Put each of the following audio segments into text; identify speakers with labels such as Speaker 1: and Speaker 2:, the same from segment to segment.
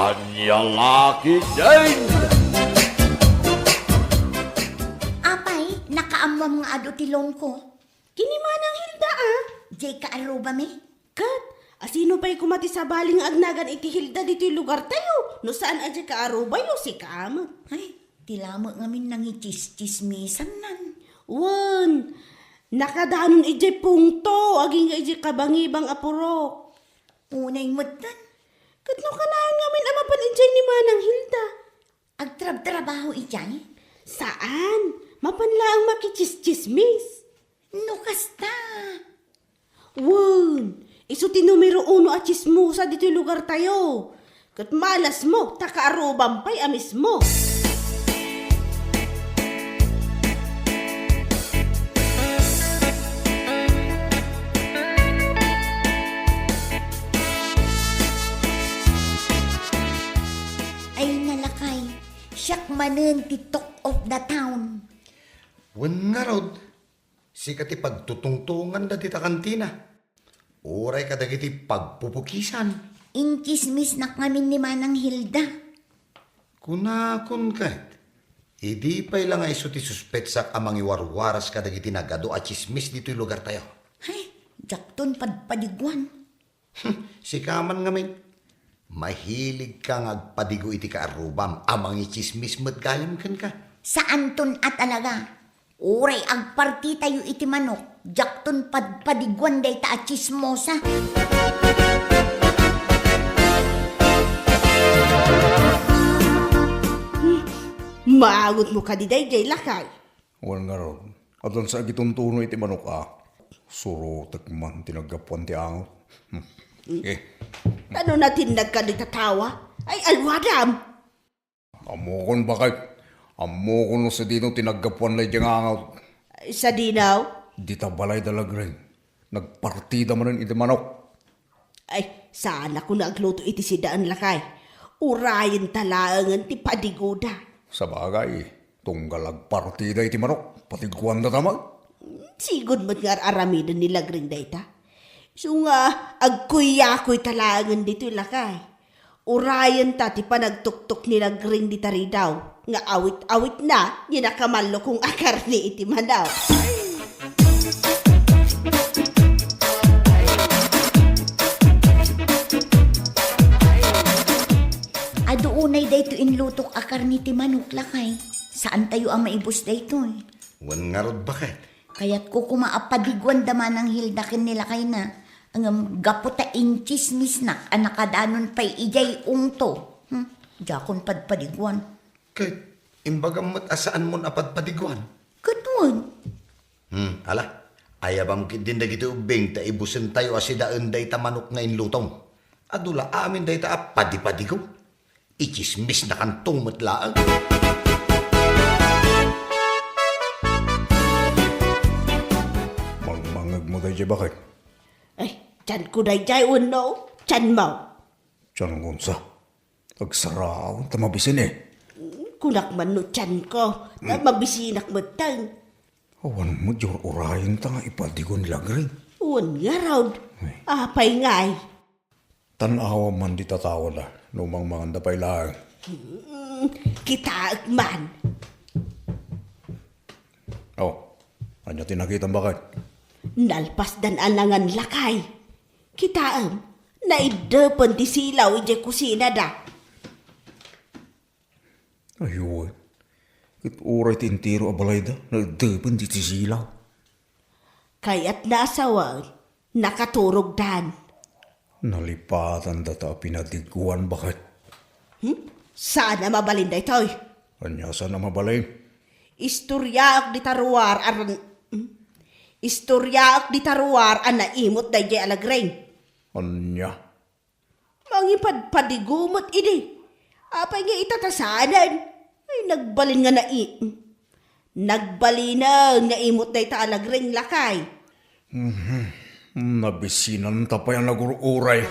Speaker 1: Kanyang laki din!
Speaker 2: Apay, nakaamwam nga ado tilong ko.
Speaker 3: Kini manang Hilda
Speaker 2: Jay ka aruba mi?
Speaker 3: Kat, asino pa'y kumati sa baling agnagan iti Hilda dito'y lugar tayo. No saan adya ka arubayo si kaamot.
Speaker 2: Ay, tilamo ngamin nang itis-tismisan nan.
Speaker 3: Wan, nakadanon iti pungto, aging iti kabangibang apurok.
Speaker 2: Unay mutan.
Speaker 3: Kat no kalahan ngamin amapan iti ni manang Hilda.
Speaker 2: Agtrab-trabaho ijay?
Speaker 3: Saan? Mapanlaang makichismismis.
Speaker 2: No kasta.
Speaker 3: Wan, iso ti numero 1 at chismosa dito'y lugar tayo. Kat malas mo, takaarubang pa'y amis mo.
Speaker 2: Ay nalakay, siyak manen ti talk of the town.
Speaker 4: Wan nga rod, si kati pagtutungtungan da tita kantina. Uray ka dagiti pagpupukisan.
Speaker 2: Inkismis na ngamin ni Manang Hilda.
Speaker 4: Kunakon kahit. Idi pa'y lang ay ti suspet sa amang iwarwaras ka dagiti nagado at chismis dito'y lugar tayo.
Speaker 2: Ay, jakton padpadiguan.
Speaker 4: Si kaman ngamin. Mahilig kang agpadigo iti kaarubam amang ichismis mo't galim kan ka.
Speaker 2: Saan ton at alaga? Uray agparti tayo iti manok. Jakton padpadiguan day ta at chismosa.
Speaker 3: Maagot mo ka di day lakay.
Speaker 5: Wan nga ron. Adon sa gituntuno iti manok Suro tekman tinagapuan ti angot.
Speaker 3: Ano natin nagkaditatawa? Ay alwadam.
Speaker 5: Amokon bakit? Amokon no sa dino tinagapuan na iti angot.
Speaker 3: Ay, sa dinaw?
Speaker 5: Di tabalay dalagren. Nagpartida man rin iti manok.
Speaker 3: Ay, sana ko nagluto iti si daan lakay. Urayan talangan ti padigoda.
Speaker 5: Sa bagay, tunggal agpartida iti manok. Patiguan na tamag.
Speaker 3: Sigod mo't nga aramidan nila gring dayta. So nga, agkuyakoy talangan dito lakay. Urayan ta ti panagtuktok nila gring di tari daw. Nga awit-awit na, yinakamalo kong akar ni iti manaw.
Speaker 2: Aduunay dayto inlutok akar ni ti manok lakay. Saan tayo ang maibos dayto eh?
Speaker 4: Wan nga rod bakit?
Speaker 2: Kaya't ko kumaapadiguan da Manang Hilda kin nila kay na. Ang gaputa inchismis na anakadanon pa'y ijay ungto. Jakon padpadiguan.
Speaker 4: Kahit imbagam mo't asaan mo napadpadiguan.
Speaker 2: Katuan.
Speaker 4: Ala, ayabam din da giti ubing ta ibusin tayo asidaan day ta manok nga inlutong. Adula amin day ta apadi-padigo. Ichismis na kantong matlaang.
Speaker 5: Mangmangag mo tayo bakit?
Speaker 3: Ay, tiyan ko day uno. Tiyan mo.
Speaker 5: Diyan ngunsa. Agsaraw, tamabisin
Speaker 3: Kunak man no tiyan ko. Na mabisinak mo tang.
Speaker 5: Awan mo diyor orayin ta nga ipadigo nila gring.
Speaker 3: Uwan nga raw. Apay ngay.
Speaker 5: Tanawa man di tatawa na. Numang mga dapay lang.
Speaker 3: Kita man.
Speaker 5: Anya tinakita bakit?
Speaker 3: Nalpas dan alangan lakay. Kitaam, naidepan ti silaw ije kusina da.
Speaker 5: Ayun. Kit uray tintiro abalay da. Nagdepan di tisilaw.
Speaker 3: Kaya't nasawa, nakaturog dan.
Speaker 5: Nalipatan data pinadiguan bakit?
Speaker 3: Sana mabalinda ito'y.
Speaker 5: Anya sana mabalay?
Speaker 3: Istoryaak di taruar aran... Istoryaak di taruar an naimot da ije alagrain.
Speaker 5: Anya?
Speaker 3: Mangipadpadigumot ini. Apay nga itatasanan. Ay nagbalin nga Nagbalina nga imot da ita alagrain lakay.
Speaker 5: Nabisinan tapay ang nagururay.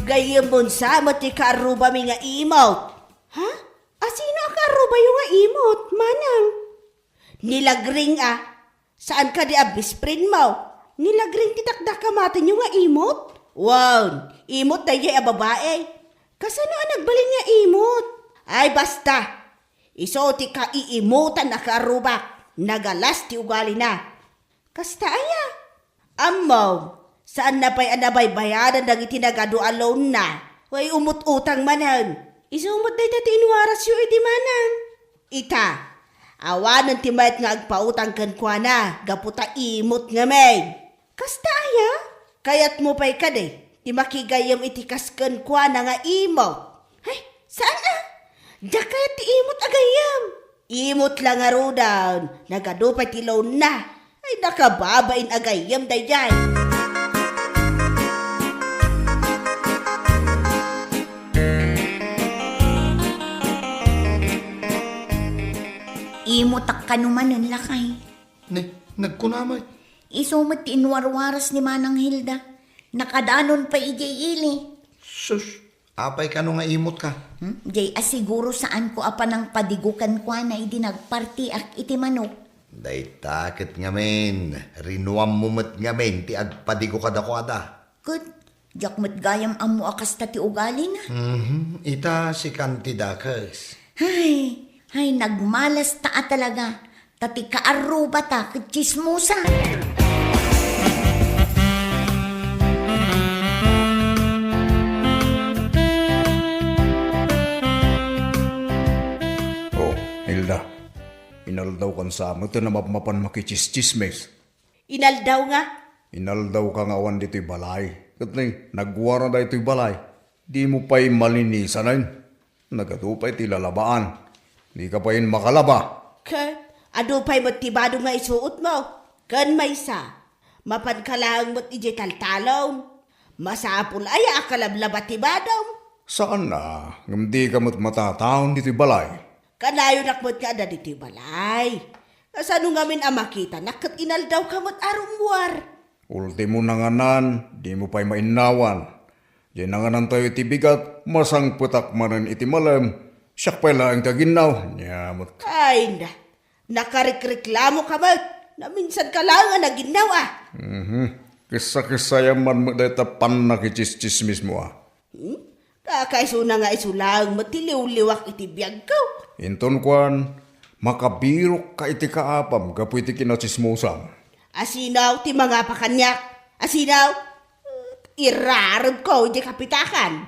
Speaker 3: Gayamon sa mati karuba mi nga imaw. Ha? Asino ang karuba bayo nga imot, manang. Nilagring Saan ka di abis friend mo? Nilagring titakdakamatin yung nga imot? Wow, imot na yung babae. Kasano ang nagbalin nga imot? Ay basta, isoti ka iimutan na karubak. Nagalas ti ugali na. Kasta aya. Amaw, saan na pa'y anabay bayaran nang itinagado alone na? Way umut-utang manan. Isumot na iti inuwaras yu iti manang. Ita, awanan ti mayat nga agpautang kan kwa na, gaputa imot nga may. Kasta aya? Kayat mo pa'y kade, ti makigayam iti kaskan kwa na nga imot. Ay, saan Diya kayat ti imot agayam. Imot lang nga rodan, nagadupay ti loan na. Ay nakababain agayam dayan.
Speaker 2: Imutak ka naman nun lakay.
Speaker 4: Nagkunamay.
Speaker 2: Isumot ti inwarwaras ni Manang Hilda. Nakadanon pa ili.
Speaker 4: Sus, apay ka nga imot ka.
Speaker 2: Jay asiguro saan ko apa ng padigukan kwa na idi nagparti ak iti manok.
Speaker 4: Day takit nga men, rinuam mumot nga men, ti agpadigo ka dako ada.
Speaker 2: Good. Diyak mo't gayam amo akas ta ti ugali na.
Speaker 4: Ita si Kantidakas.
Speaker 2: Ay, nagmalas taa talaga. Tati kaaruba ta, kachismosa.
Speaker 5: Oh, Hilda. Inaldaw kan sa mo, ito na mapan makichischismes.
Speaker 3: Inaldaw nga.
Speaker 5: Inaldaw ka nga awan dito'y balay. Katning, nagwara da ito'y balay. Di mo pa'y malinisan na yun. Nagatupay ti lalabaan. Di ka pa yun makalaba.
Speaker 3: Ado pa'y matibado nga isuot mo. Kan may sa. Mapan ka lang mo't iji taltalong. Masapul ay akalablaba tibadong.
Speaker 5: Saan na? Ngam di ka mo't matataon dito'y balay.
Speaker 3: Kanayo nakmot ka na dito'y balay. Kasano nga min makita nakat inaldaw ka mo't arumwar.
Speaker 5: Ultimo nanganan, di mo pa'y mainawan. Di nanganan tayo iti bigat, masangputak manan iti malam. Siyak pala ang kaginaw. Nyamot.
Speaker 3: Ay na. Nakarikreklamo ka mo't. Na minsan ka lang ang naginaw
Speaker 5: Kisa-kisa yaman mo dahil tapan na kichischismis mo
Speaker 3: Kakaiso na nga iso lang matiliw-liwak iti biyag ko.
Speaker 5: Inton kwan, makabirok ka iti kaapam, kapo iti kinachismusam.
Speaker 3: Asinaw ti mga pakanyak. Asinaw, irarab ko di kapitakan.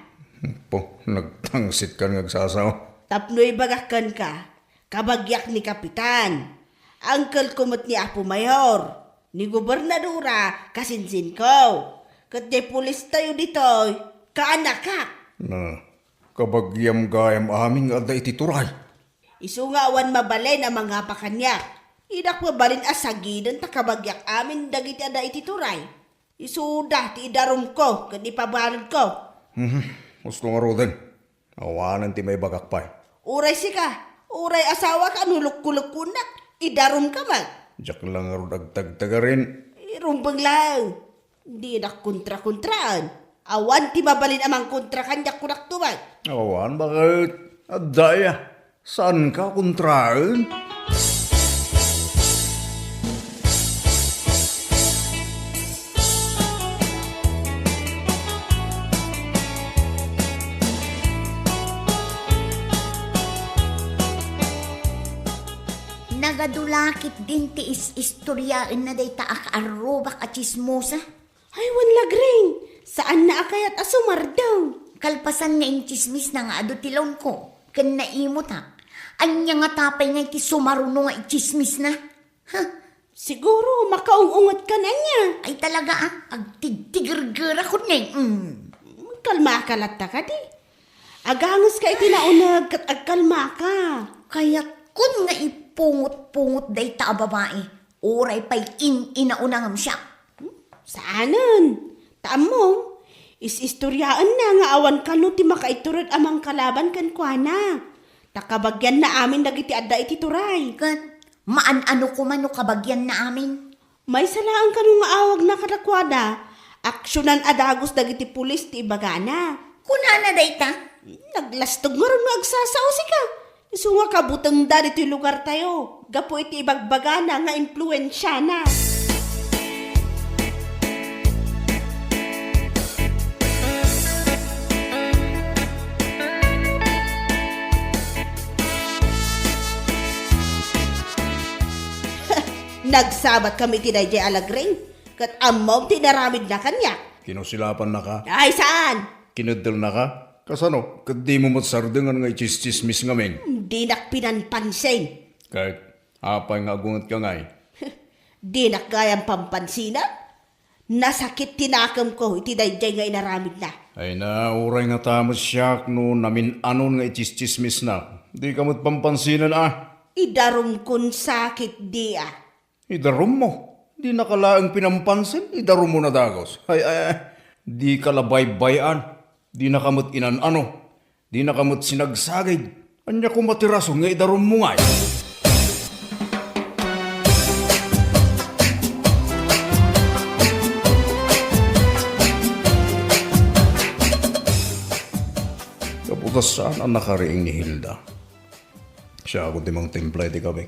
Speaker 5: Po, nagtangsit ka ngagsasaw.
Speaker 3: Tapnoy bagakan ka, kabagyak ni kapitan. Angkel kumot ni Apo Mayor, ni gobernadora, kasinsin ko. Kat di pulis tayo ditoy, kaanak ka.
Speaker 5: Na, kabagyam gayam aming ada iti turay.
Speaker 3: Isungawan mabalay na mga pakanyak. Idak mabalin asagidan ta kabagyak amin dagiti ada iti turay. Isuda ti idarum ko, kat ipabalod ko.
Speaker 5: Gusto nga roden, awanan ti may bagakpay.
Speaker 3: Uray uray asawa ka, nuluk-kuluk-kunak, idarum ka man.
Speaker 5: Diyak lang nga ron agtagtaga rin.
Speaker 3: Irumbang lang, di na kontra-kontraan. Awan ti mabalin amang kontra kanyak kunak tuman.
Speaker 5: Awan, bakit? Adaya, saan ka kontraan?
Speaker 2: Nagadulakit din ti istoryaan na day taak arubak at chismosa.
Speaker 3: Ay, wanlagring, saan na akayat asumardaw?
Speaker 2: Kalpasan nga yung chismis na nga ado tilon ko. Kan naimot ha. Anya nga tapay nga iti sumaruno nga chismis na.
Speaker 3: Siguro, makaungungot ka na niya.
Speaker 2: Ay talaga agtigtigirger ako na
Speaker 3: Kalma ka latta ka di. Agangos ka itinaunag kat agkalma ka.
Speaker 2: Kaya kun nga ipungot-pungot day ta babae, oray pa'y inaunangam siya.
Speaker 3: Saanan? Taamong, is-istoryaan na nga awan ka no ti makaiturod amang kalaban kan kuana. Takabagyan na amin dagiti adda iti turay.
Speaker 2: Kat, maan-ano ko man no kabagyan na amin.
Speaker 3: May salaan ka nung awag na kadakwada. Aksyonan adagos dagiti pulis ti ibagana.
Speaker 2: Kunana day ta?
Speaker 3: Naglastog nga ron agsasaw si ka. Isu nga kabutang da dito'y lugar tayo. Gapo iti ibagbaga na nga influensya na. Nagsabat kami ti Dayjay Alagring. Kat amaw tinaramid na kanya.
Speaker 5: Kinusilapan na ka?
Speaker 3: Ay, saan?
Speaker 5: Kinadal na ka? Kasano? Kadi mo matsardengan nga ichis-chismis ngamin.
Speaker 3: Di nak pinanpansin.
Speaker 5: Kahit apay nga agungat ka ngay.
Speaker 3: Di nak kayang pampansinan. Nasakit tinakam ko iti Dayjay nga inaramid na.
Speaker 5: Ay na, uray nga tamos siyak no namin anon nga ichis-chismis na. Di ka mo't pampansinan
Speaker 3: Idarum kun sakit di
Speaker 5: Idarum mo. Di nakalaang pinampansin. Idarum mo na dagos. Di ka labay-bayan. Di nakamot inan-ano. Di nakamot sinagsagid. Anya ko matiraso nga idarum mo ngay. Kaputas saan ang nakariing ni Hilda? Siya ako timang templay di kami.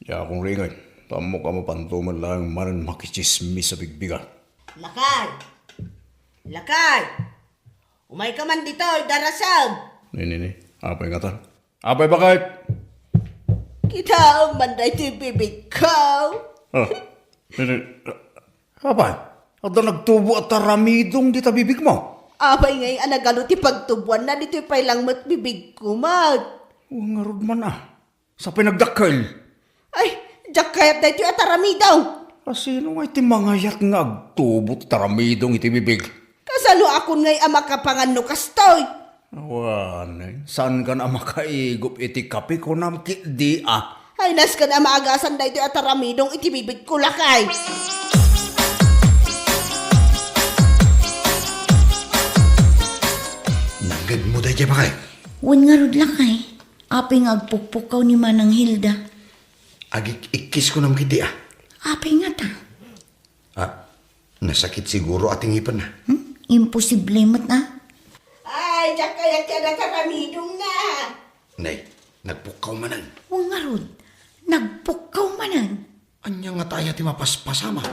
Speaker 5: Ya akong ringay. Tamo ka mapantuman lang manan makichismis sa bigbigan.
Speaker 3: Lakay! Lakay! Umay ka man dito, darasag!
Speaker 5: Nini, apay nga tan? Apay bakit?
Speaker 3: Kita man na ito bibig ko!
Speaker 5: Nini, apay? At nagtubo at taramidong di tabibig mo?
Speaker 3: Apay ngay anagalo ti pagtubuan na dito pa'y lang mat bibig ko, mat!
Speaker 5: Nga rod man sa pinagdakkel.
Speaker 3: Ay, jak kayat na ito at aramidaw!
Speaker 5: Sino nga iti mangayat nga agtubo at taramidong iti bibig?
Speaker 3: Kasalo akon ngay ama kapangan no kastoy!
Speaker 5: Awan, saan ka na makaigop iti kape ko namkit di
Speaker 3: Ay, nas ka na maagasan na ito at aramidong iti bibig ko, lakay!
Speaker 4: Nanggag mo Dayjay bakay.
Speaker 2: Wan nga rod lakay. Apay nga agpukpukaw ni Manang Hilda.
Speaker 4: Agik ikis ko naman kiti
Speaker 2: Apay nga ta.
Speaker 4: Nasakit siguro ating ipan na.
Speaker 2: Imposible mat na.
Speaker 3: Ay, jak kayat ka na karamidong na!
Speaker 4: Nay, nagpukaw manan.
Speaker 2: Wan nga rod. Nagpukaw manan.
Speaker 4: Anya nga tayo ti mapaspasama.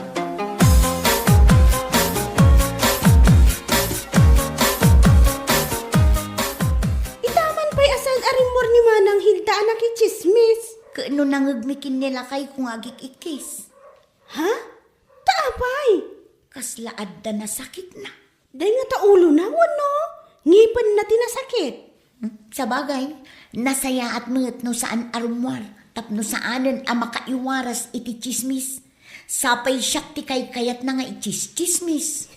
Speaker 3: Itaman pa'y asan arimor ni Manang Hilda anak chismis.
Speaker 2: Kaano nangagmikin nila kay kung agik ikis.
Speaker 3: Ha? Taapay!
Speaker 2: Kaslaad da na sakit na.
Speaker 3: Day nga taulo na mo, no? Ngipan na tinasakit.
Speaker 2: Sa bagay, nasaya at mga no saan arumwar. Tapno saanan ang makaiwaras iti chismis. Sapay siyak ti kay kayat na nga ichis-chismis.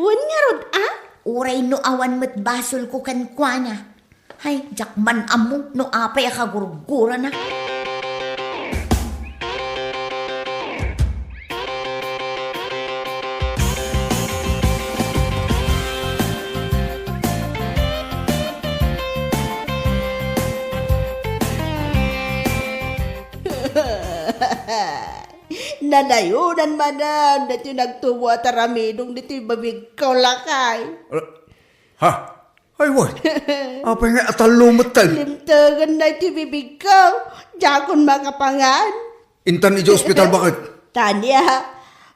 Speaker 3: Wan nga rod,
Speaker 2: Uray no awan mat basol ko kan kwa Hay, jakman amo no apay akagurgura na.
Speaker 3: Nanayunan manan na nagtubo at aramidong dito yung babig ko lakay.
Speaker 5: Ha? Ay, what? Apay nga atalumot tal.
Speaker 3: Limtagan na ito yung bibig ko. Jakon makapangan.
Speaker 5: Intan iti ospital bakit?
Speaker 3: Tanya,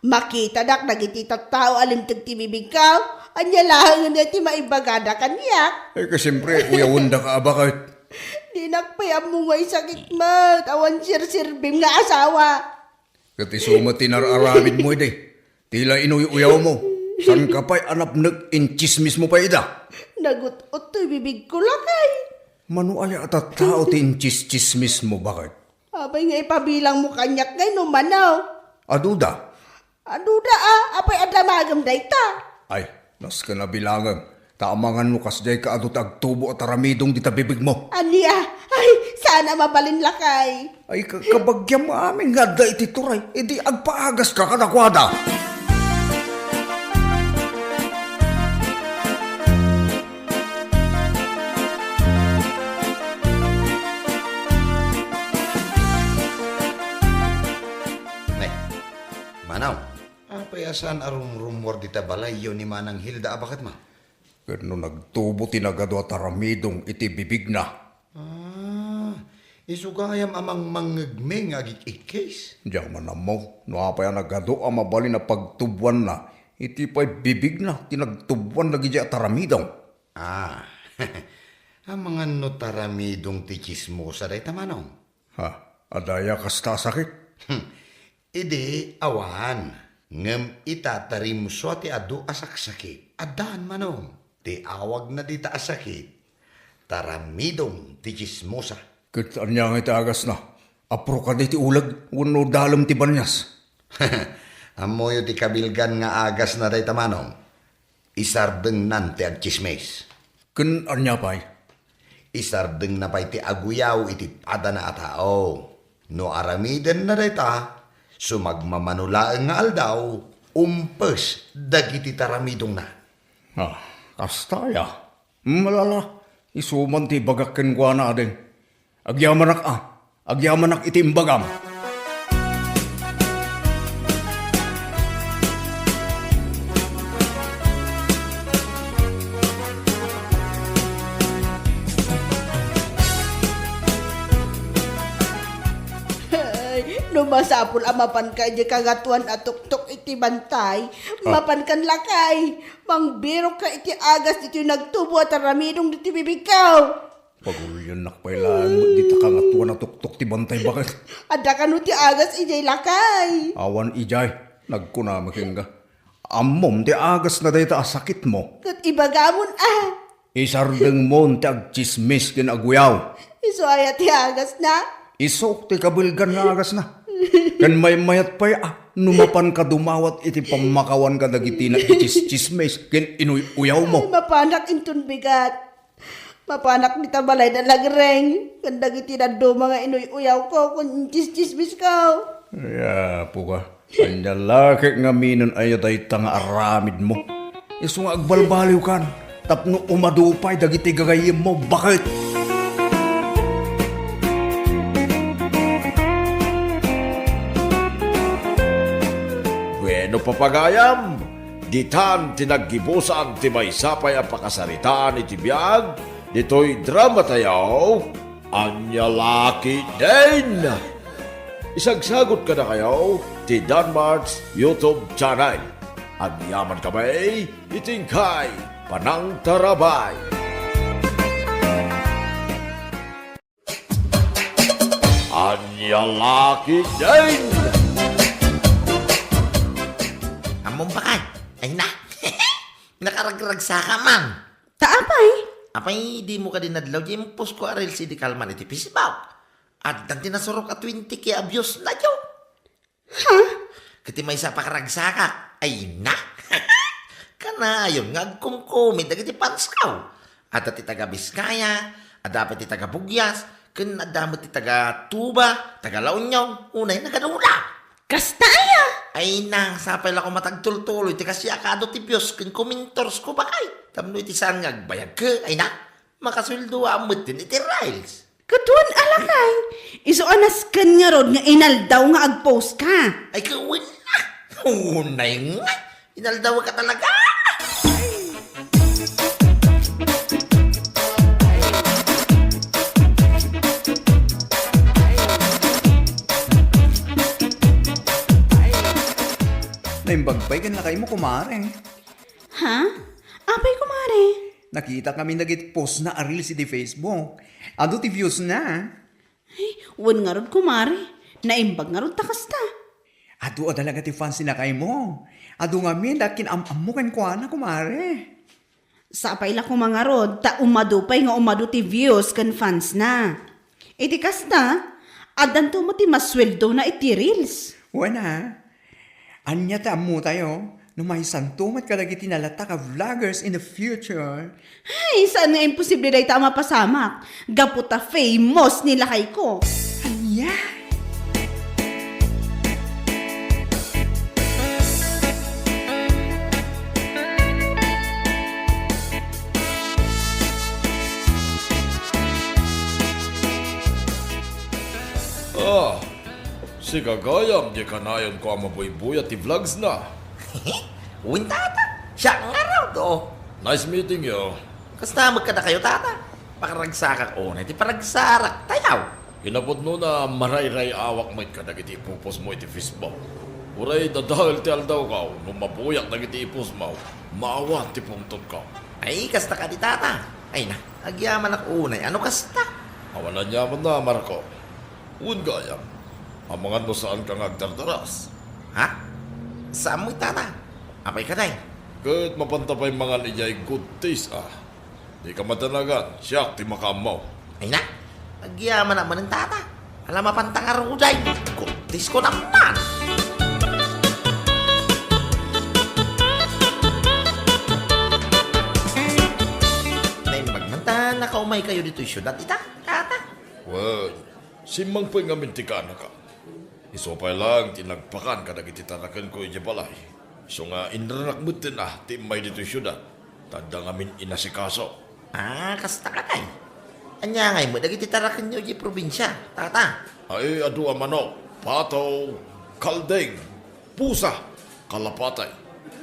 Speaker 3: makita dak nagititat tao alimtag ti bibig ko. Anya lang na iti maibagada kanya.
Speaker 5: Ay, kasiyempre, uyawunda ka bakit?
Speaker 3: Di nakpayam mo ngay sakit mat. Awan sir-sirbim nga asawa.
Speaker 5: Kati sumati nararamid mo ide. Tila inuyaw mo. San ka pa'y anapnag inchismis mo pa ida?
Speaker 3: Nagut-ot to'y bibig ko lakay.
Speaker 5: Mano ay atat tao ti inchismismis mo bakit?
Speaker 3: Abay nga ipabilang mo kanyak ngay no manaw.
Speaker 5: Aduda?
Speaker 3: Aduda apay adamagam dayta.
Speaker 5: Ay, nas ka na bilangan. Taamangan mo kasjay ka adut agtubo at aramidong di tabibig mo.
Speaker 3: Aniya, ay sana mabalin lakay.
Speaker 5: Ay, kabagyam amin nga da iti turay. Idi agpaagas ka kadakwada.
Speaker 4: Nay, manaw. Apayasan arong rumor dita balay yun ni Manang Hilda bakit ma?
Speaker 5: Kano nagtubo tinagado at aramidong iti bibig na.
Speaker 4: Isugayam amang mangagmeng agik ikis.
Speaker 5: Diyan man mo, nuapay nagado ang mabali na pagtubuan na, iti pa'y bibig na, tinagtubuan lagi diya at aramidong.
Speaker 4: Ang mga notaramidong ti chismosa day tamanong.
Speaker 5: Ha, adaya kasta sakit.
Speaker 4: Ide awan, ngem itatarim so ti adu asaksakit. Adan manong, ti awag na di ta asakit. Taramidong ti chismosa.
Speaker 5: Kitaan niya nga itagas na, apro ka di ti ulag, wano dalam ti banyas.
Speaker 4: Amoyo ti kabilgan nga agas na day tamanong. Isardeng nante ag chismes.
Speaker 5: Kitaan niya pa'y,
Speaker 4: Isardeng na pa'y ti aguyaw iti pada na atao. No aramiden na day ta, sumagmamanolaan nga aldaw, umpes dagiti taramidong na.
Speaker 5: ha, kasta ya. Malala, isuman ti bagakken kwa na adeng. Agyamanak iti imbagam.
Speaker 3: Numasapul amapan ka di kagatuan at tuktok iti bantay. Mapan kan lakay. Mangbiro ka iti agas iti nagtubo at aramidong iti bibikaw.
Speaker 5: Pagulyan nakpailaan mo, di ta kangatuan na tuktok ti bantay bakit.
Speaker 3: Ada ka no ti agas iti lakay.
Speaker 5: Awan ijay, nagkunamaking ka. Amom ti agas na dayta asakit mo.
Speaker 3: Kat ibagamon
Speaker 5: Isardeng mo ti agchismis kin aguyaw.
Speaker 3: Iso ay ti agas na.
Speaker 5: Isok ti kabilgan nga agas na. Kan may mayat pa'y numapan ka dumawat iti pamakawan ka dagiti na itis-chismes kin inuyaw mo.
Speaker 3: Ay, mapanak intun bigat. Mapanak ni tabalay na lagreng. Kandag iti na do mga inuyaw ko kung chismis ka.
Speaker 5: Ya, puka. Kanya laki nga minon ayo day tanga aramid mo. Iso nga agbalbaliw kan. Tapno umadupay dagiti gagayim mo. Bakit?
Speaker 1: Bueno papagayam, ditan tinaggibusan ti may sapay ang pakasaritaan iti biyag, dito'y drama tayo, Anya Laki din. Isagsagot ka na kayo, ti Danmarks YouTube channel. Anyaman kamay, itingkay, panang tarabay. Anya Laki din.
Speaker 6: Among bakay. Ay na. Nakaragragsa ka man.
Speaker 3: Taapay?
Speaker 6: Apay, di mo ka din nadlaw. Di mo post ko aril si di kalman iti pisibaw. At dan tinasurok at 20 ki abuse na yo.
Speaker 3: Ha?
Speaker 6: Kati may isa pa karagsa ka. Ay na. Kanayon nga agkumkumid dagiti panskaw. At ti taga Biskaya. At dapat ti taga Bugyas. Kan adamot ti taga Tuba. Taga La Union. Unay nagadula.
Speaker 3: Kastaya!
Speaker 6: Ay na, sapay lang ako matagtultuloy, ti kasi akado ti Diyos, kin kumintors ko bakay. Tamno iti saan nga agbayag ka, ay na, makasuldo amot din iti Riles.
Speaker 3: Katuan alakay. Iso anas kanya rod nga inaldaw nga agpost ka.
Speaker 6: Ay kawin na, unay nga, inaldaw ka talaga.
Speaker 5: Naimbagpay kan lakay mo kumare.
Speaker 3: Ha? Apay kumare?
Speaker 5: Nakita kami nagit-post na aril si di Facebook. Ado ti views na.
Speaker 3: Ay, wan nga rod kumare. Naimbag nga rod takasta.
Speaker 5: Ado talaga ti fans na kay mo. Ado nga min dakin am-am mo kan kuha na kumare.
Speaker 3: Sapay la ko mga rod, ta umadupay nga umadu ti views kan fans na. Iti kasta, adan to mo ti masweldo na iti reels.
Speaker 5: Wana. Anya ta mo tayo. Numay santumat kadagiti nalata ka vloggers in the future.
Speaker 3: Ay, saan nga imposible dahi tama pasamak? Gaputa famous nila kay ko.
Speaker 5: Anya?
Speaker 1: Si kagayam, di kanayon ko ang mabuy-buy at i-vlogs na.
Speaker 6: Wintata, siya nga raw do.
Speaker 1: Nice meeting you.
Speaker 6: Kasta magkada kayo, tata. Pakaragsakak o na iti paragsarak. Tayaw.
Speaker 1: Kinapot no na maray-ray awak mo kadagiti ipupos mo iti fishball. Uray dadahal ti aldaw ka, nung mabuyak dagiti ipus mo, maawan ti pungtot ka.
Speaker 6: Ay, kasta ka di tata. Ay na, agyaman ako unay. Ano kasta?
Speaker 1: Awalan niya mo na, Marco. Un gayam, amangan mo saan ka ngagdardaras.
Speaker 6: Ha? Saan mo'y tata? Apay ka day.
Speaker 1: Kahit mapantapay mga niya'y good taste Di ka matanagan, siyak ti makamaw.
Speaker 6: Ay na, agyaman naman ng tata. Alam mapantang aruday. Kutis ko naman. Naimagmanta, nakaumay kayo dito yung syudad, ita? Tata?
Speaker 1: Well, simang po'y ngamintikana ka. Isopay lang, tinagpakan ka nagiti tarakan ko iya balay. So nga, inranak mo ti may dito syudad. Tanda ngamin inasikaso.
Speaker 6: Ah, kasta ka tay. Anya ngay mo, dagiti tarakan nyo yung probinsya, tata.
Speaker 1: Ay, adu manok, pataw, kaldeng, pusa, kalapatay.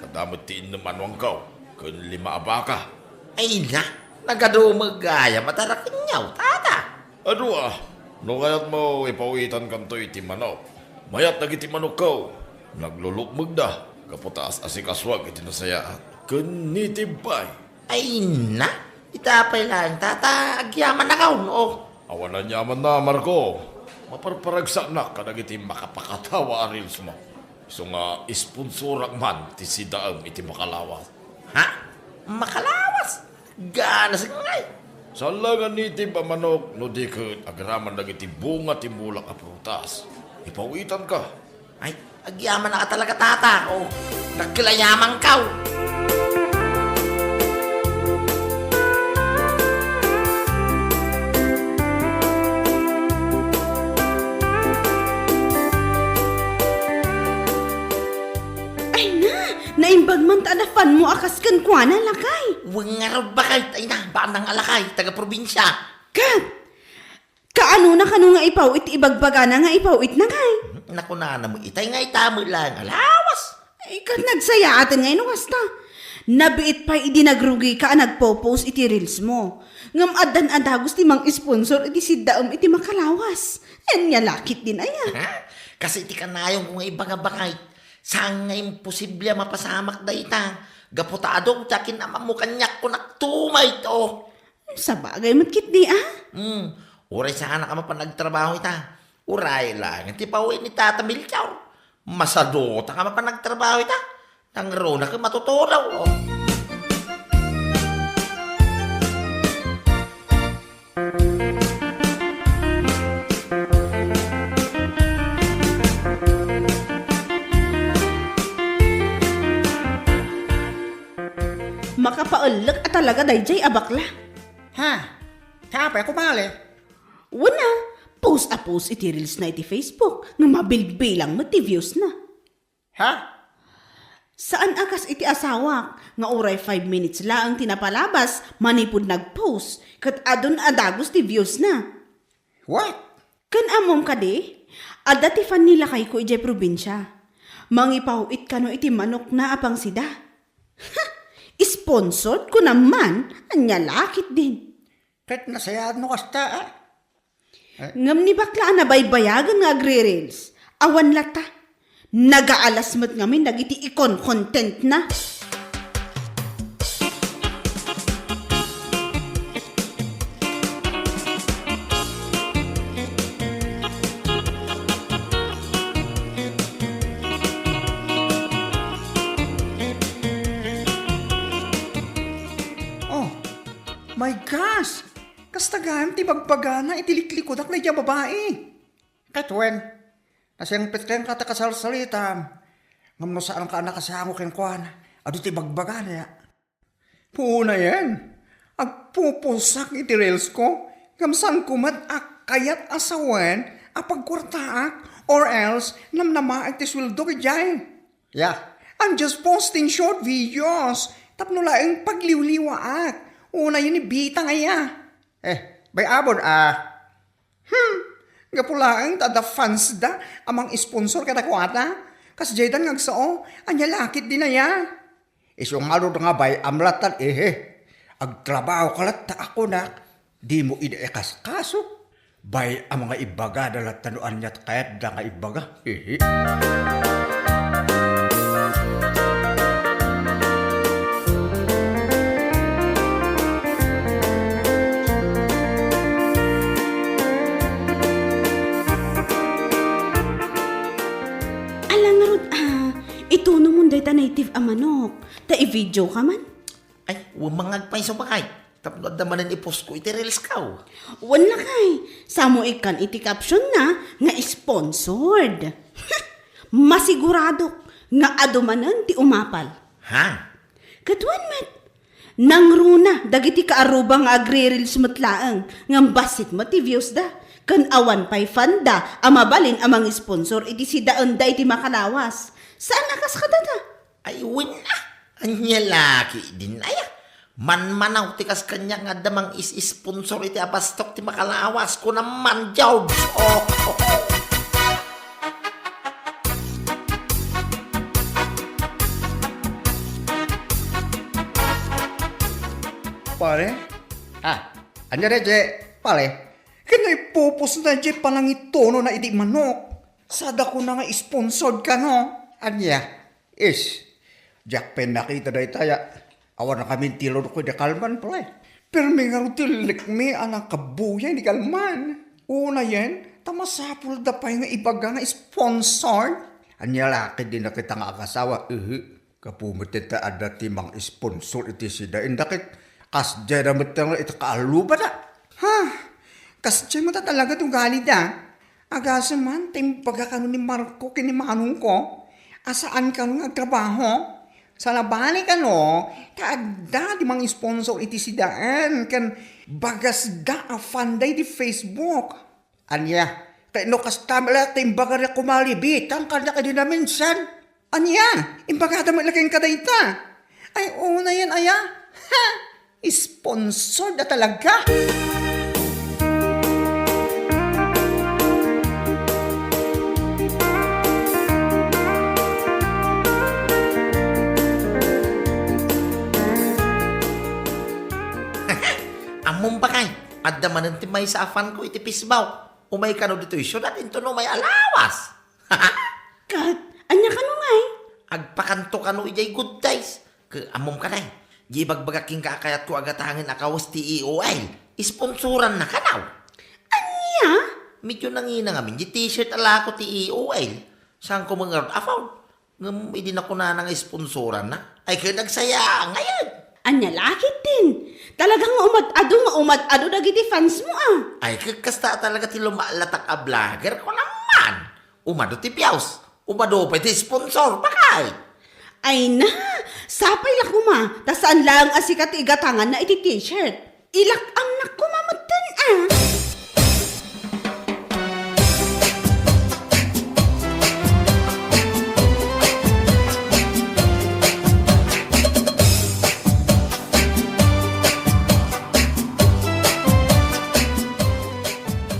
Speaker 1: Kadamot ti inumanwang kaw, kun 5 abaka.
Speaker 6: Ay na, nagadumagaya matarakan nyo, tata.
Speaker 1: Adu no kayat mo ipawitan kanto iti manok. Mayat nagiti manok kaw, naglulukmag da, kaputaas asikaswag iti nasayaan. Kun nitibay.
Speaker 6: Ay na, itapay lang, tata, agyaman na kaw, no?
Speaker 1: Awanan yaman na, Marco. Maparparagsak na kadagiti makapakatawa arils mo. So nga, isponsorak man ti sidaang iti makalawas.
Speaker 6: Ha? Makalawas? Gana sa ngay.
Speaker 1: Salangan niti ba manok, no di kat agraman dagiti bunga ti mulak a prutas. Ipawitan ka.
Speaker 6: Ay, agyaman na ka talaga, tata. O, nagkilayaman kaw.
Speaker 3: Ay na, naimbag man tanafan mo akas kan kwa na lakay.
Speaker 6: Wangarod ba kayo? Ay na, bandang alakay, taga-probinsya.
Speaker 3: Kat, kaano na kanu nga ipawit ibagbaga na nga ipawit na kay.
Speaker 6: Naku na mo, itay nga itamo lang. Alawas.
Speaker 3: Ay kat nagsaya atin ngayon wasta. Nabiit pa idinagrugi ka nagpo-post iti reels mo. Ngam adan adagos ti mang sponsor iti siddaam iti makalawas. Yan nga lakit din aya.
Speaker 6: Ha? Kasi iti kanayong kung ibagabakay. Saan nga imposible mapasamak da ita. Gaputado, takin naman mo kanyak ko nagtumay to.
Speaker 3: Sa bagay matkit di
Speaker 6: Uray sana ka mapanagtrabaho ita. Uray lang, iti pauwi ni Tata Milchaw. Masadota ka mapanagtrabaho ita. Tangro na ka matutulaw. Oh.
Speaker 3: Makapaulag at talaga dayjay abakla.
Speaker 7: Ha? Kapay ko mali.
Speaker 3: Wala, post a post iti reels na iti Facebook nga mabilbilang mo ti views na.
Speaker 7: Ha?
Speaker 3: Saan akas iti asawak nga oray 5 minutes lang tinapalabas manipod nagpost kat adon adagos ti views na.
Speaker 7: What?
Speaker 3: Kan among kadi, adda ti fan nila kay ko ijay probinsya. Mangipawit kano iti manok na apang sida. Sponsored ko naman, anya lakit din.
Speaker 7: Kahit nasayad no kasta
Speaker 3: Ngam ni bakla na baybayagan nga agre-reels. Awan lata. Nagaalas mo't ngamin nagiti ikon content na.
Speaker 7: Oh, my gosh! Kastagaan ti bagbagana itiliklikod ak na iya babae. Kahit when, nasiyang pitkeng kata kasalsalita, ngam no saan ka nakasango ken kuan, adu ti bagbagana ya. Puna yan, agpupusak iti reels ko, ngam saan kumat ak kayat asawan, apagkwartaak, or else namnama at ti sweldo kajay. Yeah, I'm just posting short videos, tapno laeng pagliwliwaak, una yun ibita ngaya. Bay abon Gapulaang tada fans da amang sponsor kada kwata. Kas jaydan ngagsao, anya lakit din na ya. Iso nga nga bay, amlatan agtrabaho kalat ta ako na, di mo ineekas kaso. Bay, ang mga ibaga dalat tanuan niya't kahit da nga ibaga.
Speaker 3: Alang nga rod, ito naman dahi ta native a manok. Ta i-video ka man.
Speaker 6: Ay, umangag pa yung bakay. Tapos naman ang ipost ko, iti reels ka.
Speaker 3: Wala kay. Samo ikan iti caption na nga sponsored. Masigurado nga adumanan ti umapal.
Speaker 6: Ha?
Speaker 3: Katuan met. Nang runa, dagiti kaaruba nga agri-reels matlaang. Nga basit mo ti views da. Kan awan pa'y fanda, amabalin amang sponsor, iti si daan da iti makalawas. Saan nakas ka dada?
Speaker 6: Ay, win na. Anya laki din ay. Man-manaw tikas kanya nga damang is-sponsor iti abastok ti makalawas ko naman, Jobs. Oh.
Speaker 7: Pare? Anya na, Je? Pare? Kano ipupos na, Je, palang itono na iti manok? Sada ko na nga sponsored ka, no? Anya? Jack Pen nakita na itaya. Awan na kami tilod ko di kalman, pare. Pero may nga tilik me anang kabuya ni kalman. Una yan, tamasapul da pa yung ibaga nga sponsored. Anya laki din na kita nga akasawa. Kapumit ita ada timang sponsor iti sida. Indakit, kas dyan na matang ito kaaluba na. Kas dyan mo talaga itong galit Agasa man, timbaga ka ni Marco kinimanong ko. Asaan ka nung nagtrabaho? Sa labani ka no, kaagda di mga sponsor iti si daan. Kan bagas da a fanday di Facebook. Anya, kaya no kastamala timbaga na kumalibit. Ang kanya ka din na minsan. Anya, imbaga da malaking kadayta. Ay, una yan, aya. Sponsor na talaga.
Speaker 6: Among bakay. At damanan ti may sa afan ko iti pisbaw. Umay ka no dito isyo natin to no may alawas.
Speaker 3: Kat, anya ka nung ay?
Speaker 6: Agpakanto ka no ijay good days. Among ka na Di bagbagaking kakayat ko agatangin akawas ti EOL. Isponsoran na ka daw.
Speaker 3: Anya?
Speaker 6: Medyo nangina nga min. Di t-shirt ala ko ti EOL. Saan ko mga afaw? Hindi na ko na nang isponsoran na. Ay kaya nagsaya ngayon.
Speaker 3: Anya lakit din. Talagang umad-ado dagiti fans mo
Speaker 6: Ay kasta talaga ti lumalatak a vlogger ko naman. Umado ti piyaws. Umado pa ti sponsor. Bakay?
Speaker 3: Ay na, sapay la kuma. Tasaan lang asikat igatangan na iti t-shirt. Ilakam na kumamatan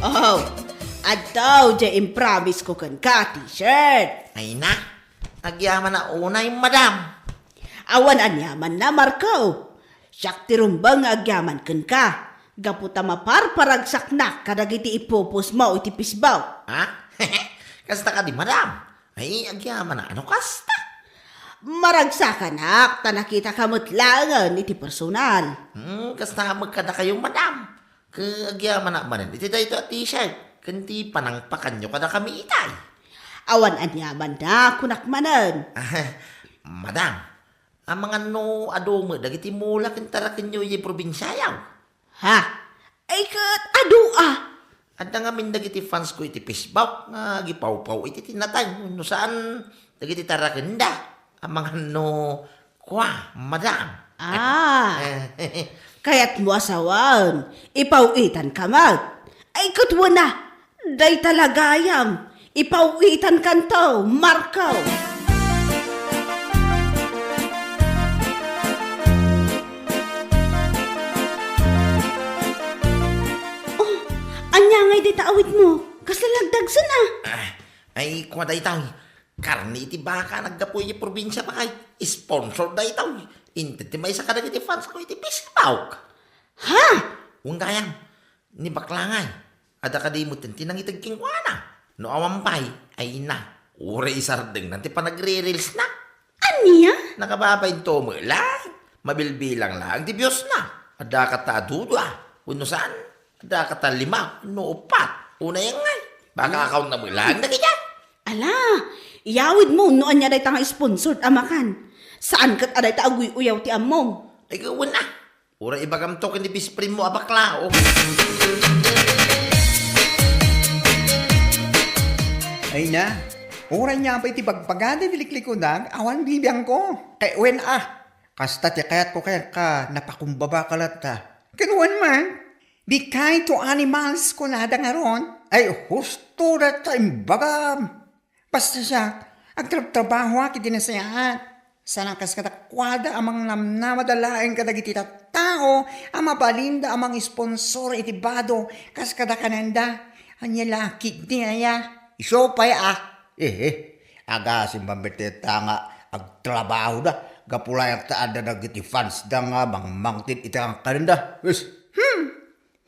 Speaker 3: Oh, adaw dya impromise ko kan ka t-shirt.
Speaker 6: Ay na. Agyaman na unay madam.
Speaker 3: Awan anyaman na Marco. Siyak tirumbang agyaman kan ka. Gaputa maparparagsak na kadagiti ipupos mo iti pisbaw.
Speaker 6: Ha? Kasta ka di madam. Ay agyaman na ano kasta?
Speaker 3: Maragsakan hak, tanakita kamot langan iti personal.
Speaker 6: Kasta magkada kayong madam. Agyaman na manin. Iti dahito at t-shirt. Kanti panangpakan nyo kada kami itay.
Speaker 3: Awan anyaman na kunakmanan.
Speaker 6: Madam, ang mga no adomo, dagiti mula kintarakin nyo yung probinsyayaw.
Speaker 3: Ha? Ay kat, adu
Speaker 6: At nga min dagiti fans ko iti Facebook, nga gipaw-paw iti tinatay. No saan, dagiti tarakin da. Ang mga no, madam.
Speaker 3: Kaya't mo asawan, ipawitan ka mag. Ay katwa na, day talagayam. Ipawitan kanto, Marco. Anya ngay di taawit mo. Kasalagdagsan
Speaker 6: Ay, kwaday tayo. Karni iti baka naggapoy iti probinsya pa kay sponsor da itaw. Inti ti may sa kadag iti fans ko iti Piskapawk.
Speaker 3: Ha?
Speaker 6: Ungayang, ni baklangay. Ada kadimutin tinangitag kingwana. No awampay, ay na. Ure isardeng nanti pa nagre-reels na.
Speaker 3: Anya?
Speaker 6: Nakababay to mo lang. Mabilbilang lang, di Diyos na. Ada kata duda. Uno saan? Ada kata 5, uno 4. Una yung ngay. Baka account na mo lang na kaya.
Speaker 3: Ala, iyawid mo noon niya day nga sponsored amakan. Saan kat aday ta aguy uyaw ti among?
Speaker 6: Ay gawin na. Ura ibagam to kini bisprin mo abaklao.
Speaker 7: Ay na, oray niya pa iti bagpagada nilikliko na, awan bibiyang ko. Kay uwen kasta ti kayat ko kaya ka napakumbaba kalat ta. Kinuwan man, be kind to animals ko na nga ron. Ay husto na time bagam. Basta siya, agtrabaho aki dinasayaan. Sana kas katakwada amang namnamadalain kadagiti tao, ama balinda amang sponsor iti bado, kas kadakananda, anya laki di aya. Iso pa aga simbambete nga agtrabaho da, gapulay ang taada nagiti fans da nga mangmangtin iti ang kananda.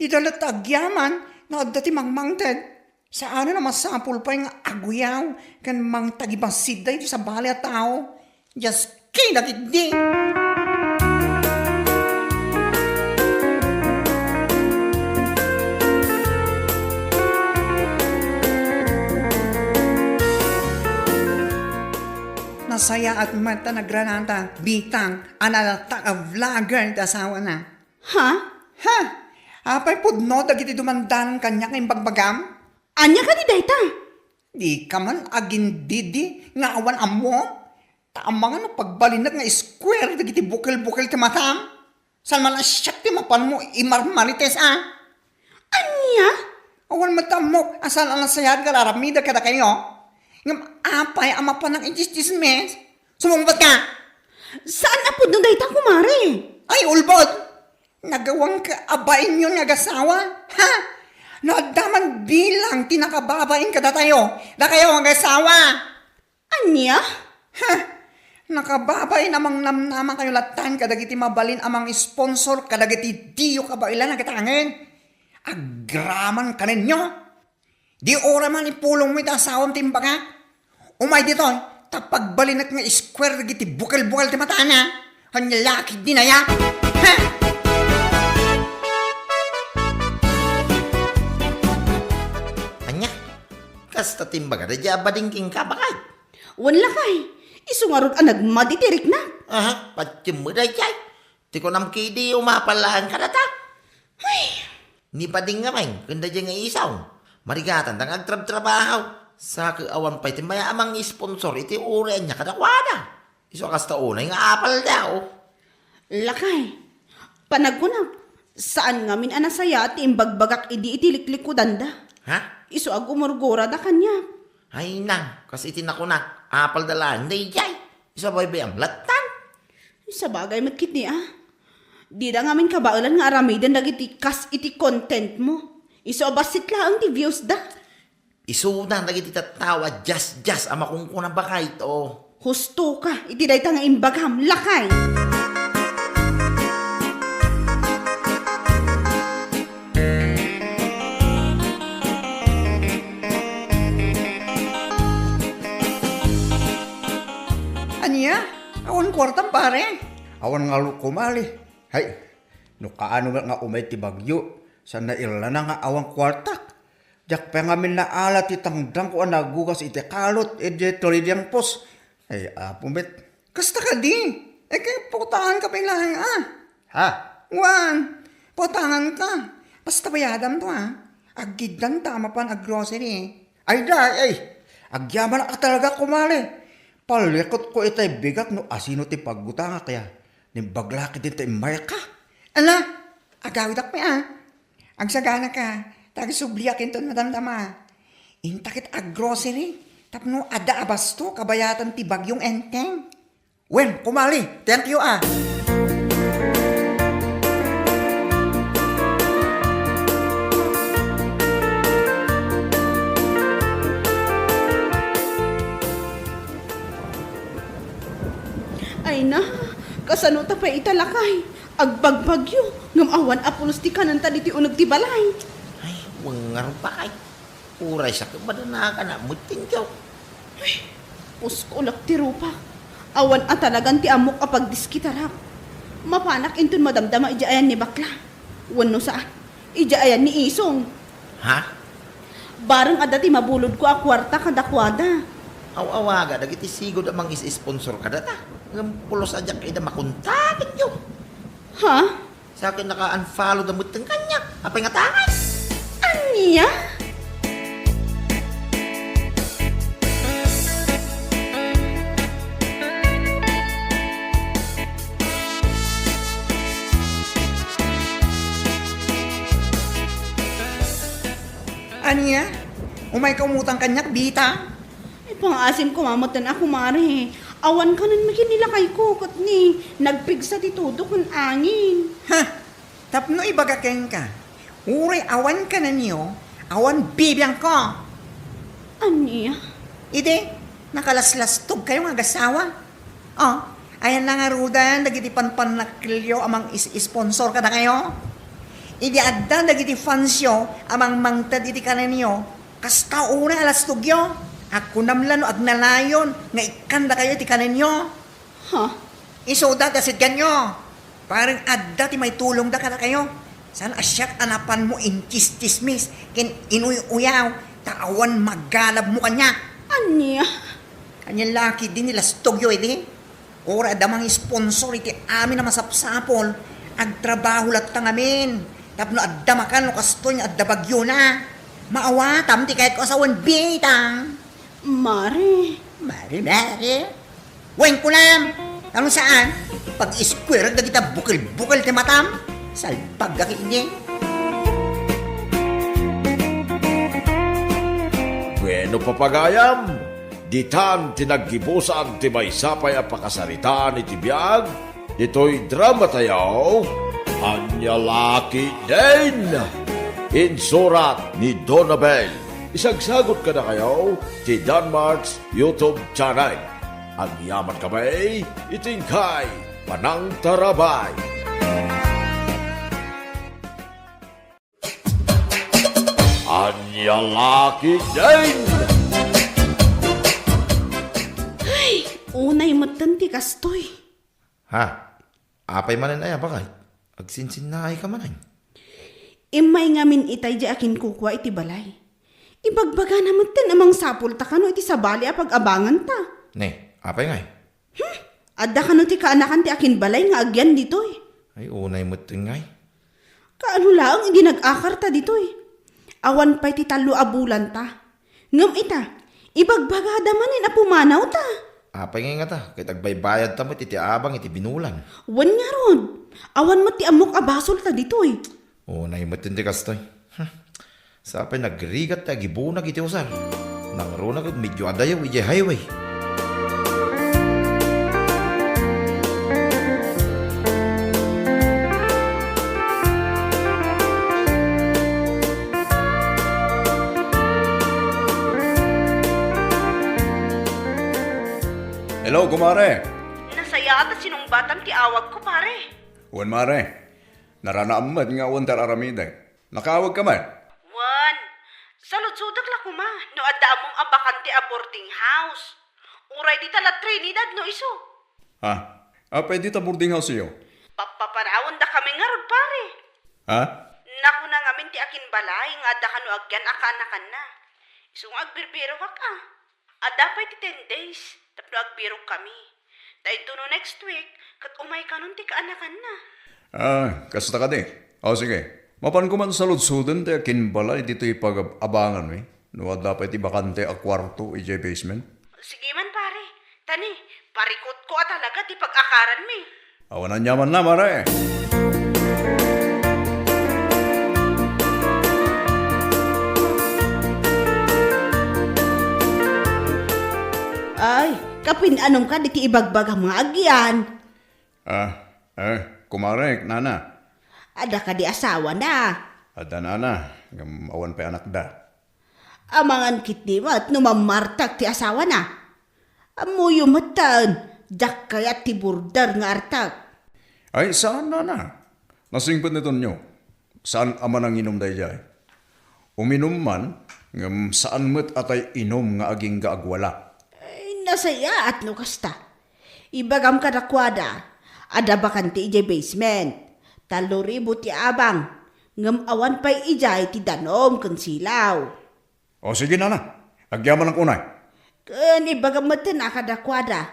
Speaker 7: Idalat agyaman, na dati mangmangtin. Saan na masapul pa yung aguyaw, kan mang tagibasid da iti sa bali at tao. Just kinagigdi. Nasaya at mata nagranata, bitang, analata ka vlogger, asawa na.
Speaker 3: Ha?
Speaker 7: Ha? Apay pudno, dagiti dumandan kanya kayong bagbagam?
Speaker 3: Anya ka di dayta?
Speaker 7: Di ka man agindidi, nga awan amo. Taamang ano pagbalinag nga square, dagiti bukil-bukil ti matam. Saan man asyak ti mapan mo, imarmalites
Speaker 3: Anya?
Speaker 7: Awan matam mo, asal ang nasayad ka, laramida kada kayo. Ngam apay, ama pa ng injistismes. Sumungbat ka.
Speaker 3: Saan apod no dayta kumare?
Speaker 7: Ay, ulbod! Nagawang kaabain yun nga gasawa? Ha? Nadaman bilang tinakababain ka da tayo. Da kayo ang gasawa.
Speaker 3: Anya?
Speaker 7: Ha? Nakababay namang namnaman kayo latan kadagiti mabalin amang sponsor kadagiti diyo kabailan ang katangin. Agraman ka ninyo. Di ora man ipulong mo itasawang timbaga. Umay dito, tapagbalinat nga square dagiti bukal-bukal ti matana. Hanyalaki dinaya. Ha?
Speaker 6: Anya, kasta timbaga da dya badingking ka bakay.
Speaker 3: Wala kay. Isungarod ang nagmaditirik na.
Speaker 6: Aha, patsim mo da jay. Ti ko nam kidi umapalaan ka na ta. Ni pading nga may, kanda dyan nga isaw. Marigatan tang agtrab-trabahaw. Sa kaawan pa iti maya amang sponsor iti urian niya kadakwada. Iso kasta unay nga apal daw.
Speaker 3: Lakay. Panagkunag. Saan nga min anasaya at imbagbagak idi itiliklikkudan da.
Speaker 6: Ha?
Speaker 3: Iso ag umurgura da kanya.
Speaker 6: Ay nang, kasi itinakunak. Apal dalaan, day jay. Isa bay bayang latan.
Speaker 3: Sa bagay matkit niya. Di da ngamin kabaulan nga aramidan dagiti kas iti content mo. Iso abasit lang ti views da.
Speaker 6: Isudan lagi ti tatawa, just ama kung kunang bakay ito.
Speaker 3: Husto ka, iti dayta nga imbagam, lakay.
Speaker 7: Anya? Awan kwartang pare. Awan nga kumali. Hay, no kaano nga umay ti bagyo. Sana ila na nga awang kwartak. Jak pa nga min naala ti tangdang ko nagugas iti kalot iti tolidiyang pos. Ay apumit. Kasta ka di. Eh kaya putahan ka pilahan Ha? Wan. Putahan ka. Basta bayadam to Aggidan tama pan ag-grocery. Ay da, agyaman ka talaga kumali. Palikot ko itay bigat no asino ti paggutanga kaya nimbaglaki din tayo marka. Ala, agawid ak Agsagana ka, taga-subliakin to nadamdama. Intakit ag-grocery, tapno ada abasto kabayatan ti bagyong enteng. Wen, kumali, thank you
Speaker 3: Kasano ta pa italakay? Agbagbagyo, ngam awan apulos ti kanan ta diti unag ti balay.
Speaker 6: Ay, wangar pa kay. Uray sa kabadana ka na, mutin ka.
Speaker 3: Uskolak ti rupa. Awan at talagang ti amok apag diskitarap. Mapanak intun madamdama ijaayan ni bakla. Wano saan? Ijaayan ni Isong.
Speaker 6: Ha?
Speaker 3: Barang adati mabulod ko a kwarta kadakwada.
Speaker 6: Aw-awaga, dagiti sigod amang is-sponsor ka data. Ngam pulos adyak ida makuntakin yun.
Speaker 3: Ha?
Speaker 6: Sa akin naka-unfollow na mutin kanya. Apay nga tangay.
Speaker 3: Anya?
Speaker 7: Anya? Umay ka umutang kanyak, bita?
Speaker 3: Ay, pangasim ko mamatan ako, mare. Awan ka nan makinilakay ko, kat ni nagpigsa ti todo kun angin.
Speaker 7: Ha? Tapno ibagakeng ka. Uray awan ka na niyo, awan bibiyang ko.
Speaker 3: Anya?
Speaker 7: Ide, nakalaslastog kayo mga gasawa. Oh, ayan na nga rudan, dagiti panpanakilyo amang is-sponsor ka na kayo. Idi adda dagiti fansyo amang mangtad iti kanan niyo. Kasta una alastog yo. Ako namlano agnalayon nga ikanda kayo iti kanan niyo.
Speaker 3: Ha?
Speaker 7: Isoda dasit ganyo. Parang adda ti may tulong da kada kayo. San asyak anapan mo inkis-kismis ken inuy-uyaw taawan maggalab mo kanya.
Speaker 3: Anya?
Speaker 7: Kanya laki din nila stogyo iti. Ora damang sponsor iti amin na masapsapol. Agtrabaho latang amin. Tapno adda makan no kastoy adda bagyo na. Maawatam ti kahit ko asawan bitang.
Speaker 3: Mare.
Speaker 7: Mari. Weng kulam. Tanong saan? Pag iskwera na kita bukil-bukil ti matam. Salpag gaki niya.
Speaker 1: Bueno papagayam, ditan tinaggibusan ti may sapay a pakasaritaan iti biyag, dito'y drama tayaw, Anyalaki din! Insurat ni Donabel. Isagsagot ka na kayo ti Danmarks YouTube channel. Ang yaman kamay, itingkay, panang tarabay. Anyalaki din!
Speaker 3: Unay matan ti kastoy.
Speaker 6: Ha? Apay manin ay bakay? Agsinsin na ay ka manay.
Speaker 3: Imay ngamin itay di akin kukwa iti balay. Ibagbaga naman tin amang sapul ta kano iti sabali apag-abangan ta.
Speaker 6: Ne, apay ngay.
Speaker 3: Adda kano ti kaanakan ti akin balay nga agyan dito eh.
Speaker 6: Ay, unay mo ngay.
Speaker 3: Kaano lang hindi nag-akar ta dito eh. Awan pa'y ti talo abulan ta. Ngam ita, ibagbaga damanin apumanaw ta.
Speaker 6: Apay ngay nga ta, kahit agbaybayad ta mo iti abang iti binulan.
Speaker 3: Wan nga ron. Awan mo ti amok abasol ta dito eh.
Speaker 6: Unay mo tindi kastoy. Sapay nagrigat ta gibunag iti usar. Nang runag medyo adayaw iti highway.
Speaker 5: Hello, kumare.
Speaker 3: Nasaya ata sinong batang ti awag ko pare.
Speaker 5: Wan mare. Naranaamad nga wan tar aramide. Nakawag ka man.
Speaker 3: Wan, saludsudak la kuma. No adda among abakan ti a boarding house. Uray di tala Trinidad no iso.
Speaker 5: Ha? Pwede ta boarding house iyo.
Speaker 3: Papaparawon da kami nga rod pare.
Speaker 5: Ha?
Speaker 3: Naku na ngamin ti akin balay nga adda kano agyan akanakan na. Iso nga agbirbiro ka ka. Adda pa iti 10 days. Tapno agbiro kami. Dahil no next week, kat umay ka nun ti kaanakan na.
Speaker 5: Kasta ka di. O sige. Mapan ko man sa lutsudan te akin balay dito ipag-abangan mi. No dapat ibakante a kwarto ije basement.
Speaker 3: Sige man pare. Tani, parikot ko talaga ti pag-akaran mi.
Speaker 5: Awan na nyaman na mare.
Speaker 3: Ay, kapin anong ka di ti ibagbag ang mga agyan.
Speaker 5: Kumare, nana.
Speaker 3: Ada ka di asawa na.
Speaker 5: Ada nana. Awan pa anak da.
Speaker 3: Amangan kit di mat numamartag ti asawa na. Amuyo matan, jak kaya ti burdar nga artag.
Speaker 5: Ay, saan na? Nasingpot nito nyo. Saan ama nang inom dahi jay? Uminom man, ngam saan mo't atay inom nga aging gaagwala.
Speaker 3: Ay, nasaya at no kasta. Ibagam kadakwada, ada bakanti ijay basement. Taluri buti abang, ngam awan pa'y ijay ti danom kang silaw.
Speaker 5: O sige na. Agyaman ang unay.
Speaker 3: Kan ibagam matin akadakwada.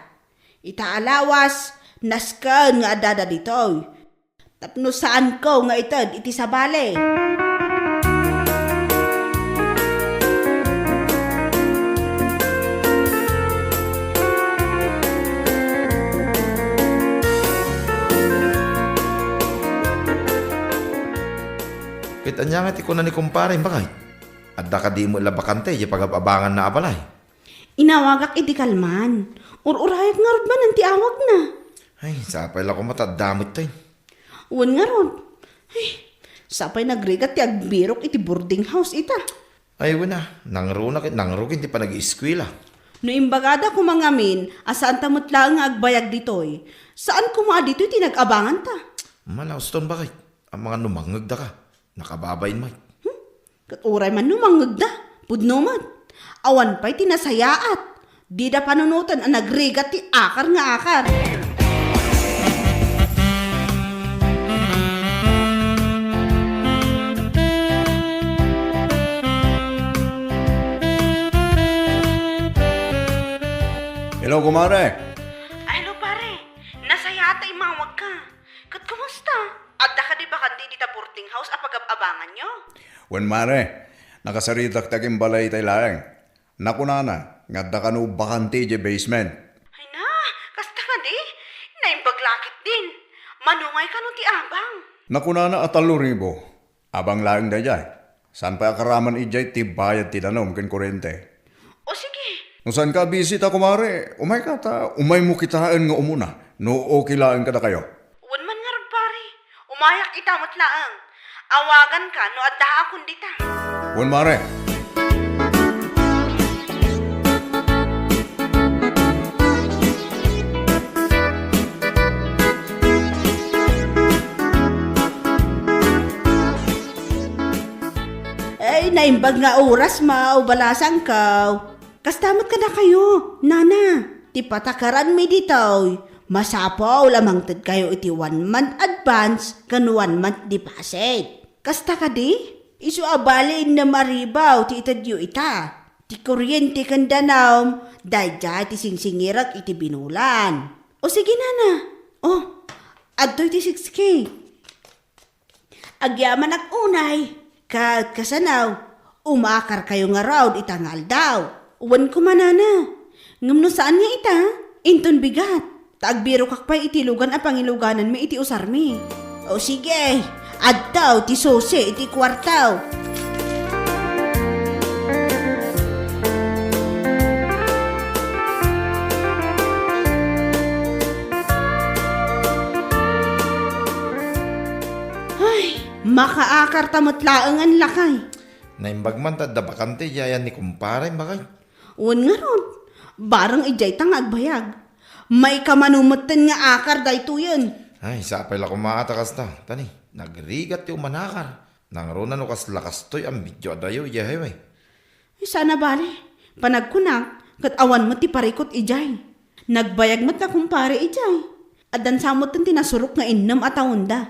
Speaker 3: Itaalawas, naskan nga adada ditoy. Tapno saan ko nga itad iti sabale.
Speaker 6: Kita niya nga ti ko na ni kumpare, bakay? At da ka di mo labakante, yung pag-abangan na abalay.
Speaker 3: Inawagak iti kalman. Ururayag nga rod man ang tiawag na.
Speaker 6: Ay, sapay lang ko matadamot tayo.
Speaker 3: Uwan nga rod. Ay, sapay nagrigat ti agbirok iti boarding house ita.
Speaker 6: Ay, wala. Nangrugin, di pa nag-iiskwila.
Speaker 3: No imbagada ko mangamin, asaan tamot lang nga agbayag ditoy. Saan kuma dito'y tinag-abangan ta?
Speaker 6: Malaos ton bakit? Ang mga numangag da ka. Nakababayin mo.
Speaker 3: Kat uray man numangag da, pudnumat. Awan pa'y tinasayaat. Di da panunutan ang nagrigat ti akar nga akar.
Speaker 5: Hello, kumare.
Speaker 3: Ay, hello pare. Nasayata imawag ka. Kat kumusta? Adda ka di ba kandi dita boarding house apag-abangan nyo?
Speaker 5: Wen mare, nakasaritak taging balay tay laeng. Nakunana, nga da kanu bakante je basement.
Speaker 3: Ay na, kasta ka di. Naimbaglakit din. Manungay ka nun ti abang.
Speaker 5: Nakunana at 3,000. Abang laeng da jay. San pa akaraman ijay ti bayad ti danom ken kurente.
Speaker 3: O sige.
Speaker 5: Kung saan ka bisita kumare, umay ka ta, umay mo kitaan nga umuna. No okay laeng kada kayo.
Speaker 3: Uwan man nga rod pare. Umayak itamot laang. Awagan ka no adda akong dita.
Speaker 5: Wen mare.
Speaker 3: Ay, naimbag nga oras maubalasan ka. Kastamot ka na kayo, nana. Ti patakaran mi ditoy. Masapaw lamang tad kayo iti 1 month advance kan 1 month deposit. Kasta ka di? Isu abalin na maribaw ti itadyo ita. Ti kuryente kan danaw, dayja ti singsingirak iti binulan. O sige nana. Oh, adtoy ti 6K. Agyaman ak unay. Kat kasanaw, umakar kayo nga raw itangal daw. Uwan ko manana. Ngam saan nga ita? Inton bigat. Taagbiro kakpay itilugan a pangiluganan mi iti usar mi. O sige, adtaw ti sose iti kwartaw. Ay, makaakar tamot laang ang lakay.
Speaker 6: Naimbag man da bakante, yayan ni kumpare, bakay?
Speaker 3: Uwan nga ron, barang ijay tang agbayag. May kamanumutan nga akar dayto yan.
Speaker 6: Ay, sapay lang ko maatakas na. Tani, nagrigat yung manakar. Nangruna no kas lakas to'y ang video adayo, yahay.
Speaker 3: Sana bale, panagkunak, kat awan mo ti parikot ijay. Nagbayag mo ta kumpare ijay. Adan samot ang tinasurok nga innam atawanda.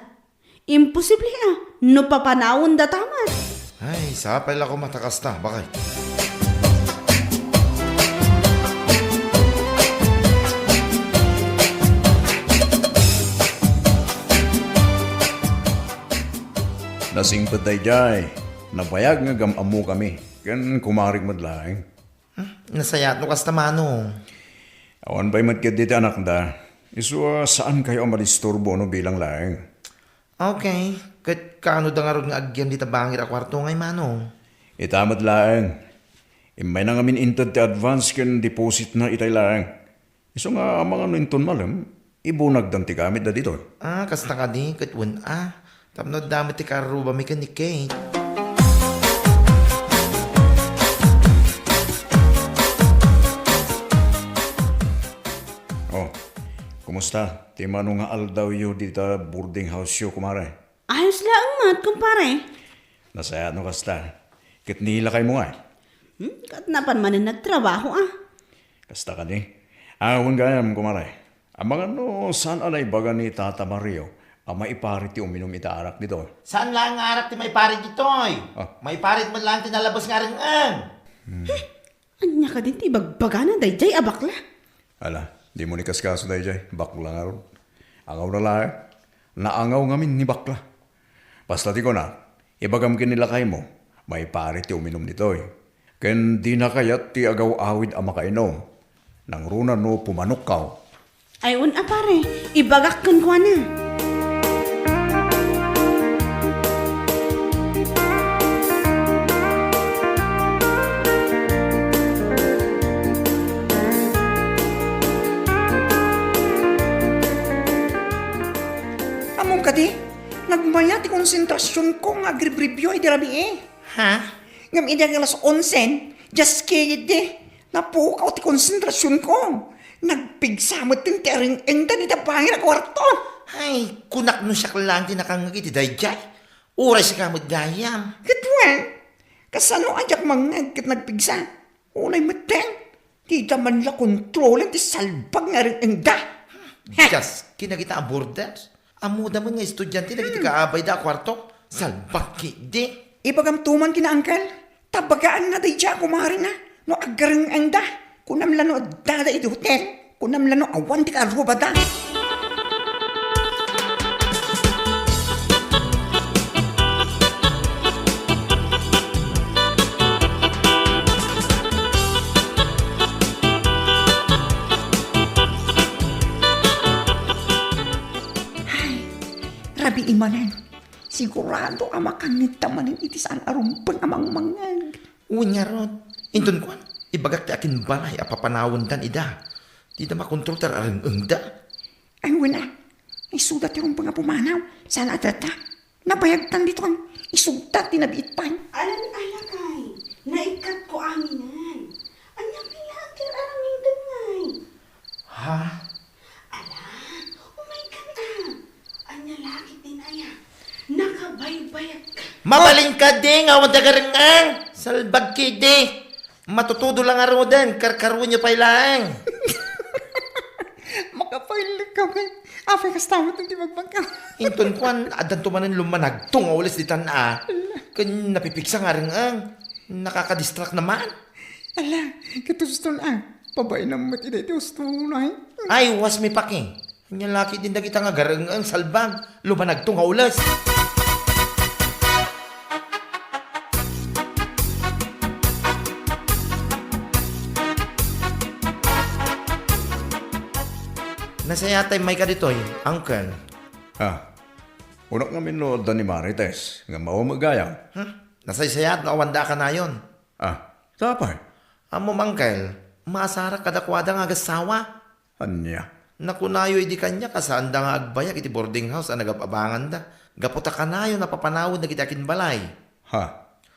Speaker 3: Imposible no papanawon da tamat.
Speaker 6: Ay, sapay lang ko matakas na, bakay?
Speaker 5: Nasingpot day jay. Nabayag nga gamamu kami. Kan kumarig madlaeng.
Speaker 6: Nasayat no kas tamano.
Speaker 5: Awan ba'y matkid dito anak da? Isu saan kayo ang malisturbo no bilang laeng?
Speaker 6: Okay, kat kaano da nga ron nga agyan dita bangir a kwarto ngay mano.
Speaker 5: Itamat laeng. Imay na ngamin intad ti advance ken deposit na itay laeng. Isu nga mga ninton malam, ibunag dan ti gamit da dito.
Speaker 6: Ah, kasta ka di, kat wan Tapno dami ti karuba mi ka ni Kate.
Speaker 5: Oh, kumusta? Ti mano nga aldaw yu dito boarding house yu kumare.
Speaker 3: Ayos lang mat, kumpare.
Speaker 5: Nasaya no kasta. Kit nila kay mo nga.
Speaker 3: Katnapan man na nagtrabaho
Speaker 5: Kasta ka ni. Awan gayam kumare. Amang ano saan alay baga ni Tata Mario ang maiparit ti uminom itaarak dito.
Speaker 6: Saan lang nga harap ti may parit ditoy?
Speaker 5: Ah.
Speaker 6: May parit man lang tinalabas nga rin ang.
Speaker 3: Anya ka din ti bagbagana dayjay abakla.
Speaker 5: Ala, di mo ni kaskaso dahi jay. Bakla nga ron. Angaw na lang. Naangaw ngamin ni bakla. Basta di ko na, ibagam kinilakay mo, may parit ti uminom dito eh. Ken di na kayat ti agaw awid ang makainom. Nang runa no pumanok kaw.
Speaker 3: Ayun pare, ibagak kan ko na.
Speaker 7: Among kadi, nagmaya ti konsentrasyon ko nga agribribyo ay dirabi eh.
Speaker 6: Ha?
Speaker 7: Ngam idang alas 11, just kaya di, napukaw ti konsentrasyon ko. Nagpigsamot tin tering engda ni tapangin na kwarto.
Speaker 6: Ay, kunak no siya lang tinakangagi ti dayjay. Uray si kamot gayam.
Speaker 7: Katwan, kasano ajak mangagkit nagpigsa. Unay mateng, di man la kontrolin ti salbag nga rin engda.
Speaker 6: Just, kinagita ang borders. Amuda mo nga estudyante na kita kaabay da kwarto. Salbak di.
Speaker 7: Ipagamtuman kina angkal, tabagaan na day dya kumari na. No agarang engda, kunam lano dada iti hotel. Kunam lano awan ti karuba da. Rabi imanan, sigurado amakangit tamanin iti saan arumpang amang mangag.
Speaker 6: Unya ron. Indon kwan. Ibagak ti akin balay apapanawon dan ida. Di na makontrol tar aring engda.
Speaker 7: Ay wala, isudat yung mga pumanaw, saan atata. Nabayagtan dito ang isudat tinabiit pa.
Speaker 3: Alam alakay, naikat ko aminan. Anya pilagir araming dengay.
Speaker 6: Ha?
Speaker 3: Oh my God Anya lagi din aya. Nakabaybayag ka.
Speaker 6: Mabaling ka di nga wanda garangang. Salbag ki di. Matutudo lang nga rin din. Karkaruan niyo pa ilang.
Speaker 7: Makapailig kami. Afe kastamot ng di magbangka.
Speaker 6: Inton kwan, adan tumanan lumanag. Tunga ulis di tana. Kan napipiksa nga rin ang. Nakakadistract naman.
Speaker 7: Ala, katusto na. Pabay na mo iti gusto na.
Speaker 6: Ay, was mi paki. Nya laki din na kita nga garang ang salbang. Lumanag tunga ulis. Nasaya tayo may ka ditoy, uncle.
Speaker 5: Unak nga minod ni Marites, nga mao magayam.
Speaker 6: Nasaysayat na awanda ka na yon.
Speaker 5: Tapay.
Speaker 6: Amo mangkel, maasara kadakwada nga agasawa.
Speaker 5: Anya.
Speaker 6: Nakunayo idi kanya kasanda nga agbayak iti boarding house ang nagapabangan da. Gaputa kanayo napapanawod na kitakin balay.
Speaker 5: Ha?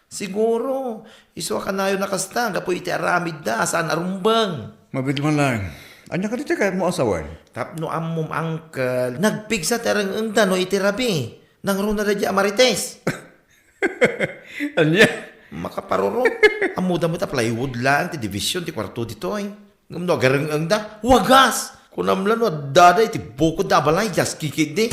Speaker 6: Siguro, iswa kanayo nakasta, gapo iti aramid da, saan arumbang.
Speaker 5: Mabit man lang. Anya ka dito kahit mo asawan?
Speaker 6: Tapno amom uncle, nagpigsa terang ang dano iti rabi. Nang runa na di amarites.
Speaker 5: Anya?
Speaker 6: Makaparuro. Amuda mo ta plywood lang, ti division, ti kwarto dito ay. Ngamno agarang ang da, wagas! Kunamlan wa dada iti buko da balay, just kikid di.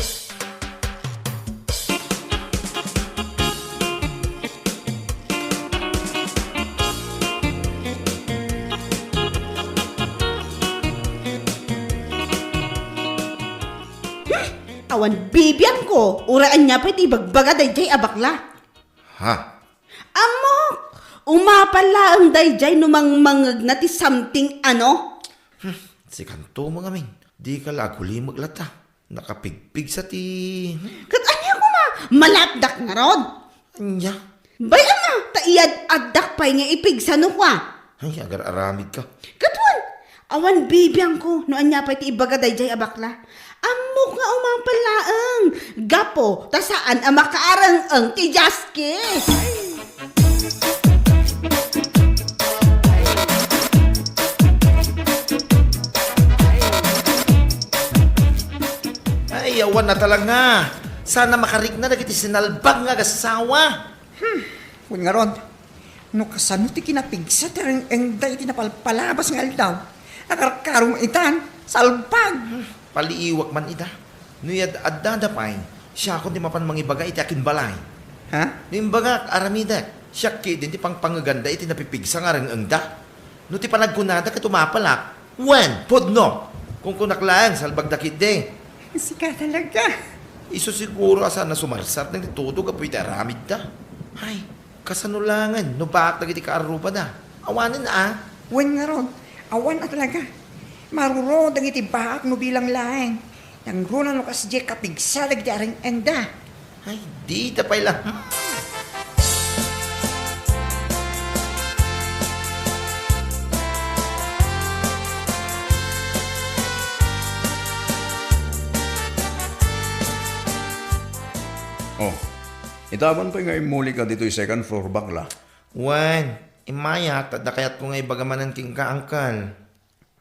Speaker 3: Awan bibiyan ko, uraan niya pa iti bagbaga dayjay abakla.
Speaker 6: Ha?
Speaker 3: Amok! Umapala ang dayjay numangmangag na ti something ano?
Speaker 6: Si kanto mo ngamin, di ka laguli maglata. Nakapigpig sa ti...
Speaker 3: Kat anya ko malapdak nga rod.
Speaker 6: Anya?
Speaker 3: Bayan na, taiyad addak pa'y nga ipigsano kwa.
Speaker 6: Ay, agar aramid ka.
Speaker 3: Katwan, awan bibiyan ko, no anya pa iti ibaga dayjay abakla. Amok nga umapalaang, gapo, tasaan ang makaarang ang ti Jaski.
Speaker 6: awan na talaga. Sana makarik na dagiti sinalbag nga gasawa.
Speaker 7: Kung nga ron, no kasano ti kinapigsa ti ang day tinapalpalabas nga aldaw. Akarkarong itan, salpag.
Speaker 6: Paliiwak man ida. Nuyad addadapay, siya ako di mapan mangibaga iti akin balay.
Speaker 7: Ha?
Speaker 6: Nimbaga aramidak, siya din ti pangpangaganda iti napipigsa nga rin ang da. No ti panagkunada ka tumapalak, wen, podno. Kung kunaklaan, salbag dakit de.
Speaker 7: Sika talaga.
Speaker 6: Iso siguro asa na sumarsat ng tutog apoy iti aramid da. Ay, kasanulangan, no bakit nagiti kaarupa da. Awanin
Speaker 7: Wen nga ron, awan na talaga. Maruro dang iti bahak no bilang laeng. Yang runa no kasje kapigsa dagiti aring enda.
Speaker 6: Ay, di tapay lang.
Speaker 5: Oh, itaban pa nga imuli ka dito yung second floor bakla.
Speaker 6: Wan, imaya, tadakayat ko nga ibagamanan king kaangkal.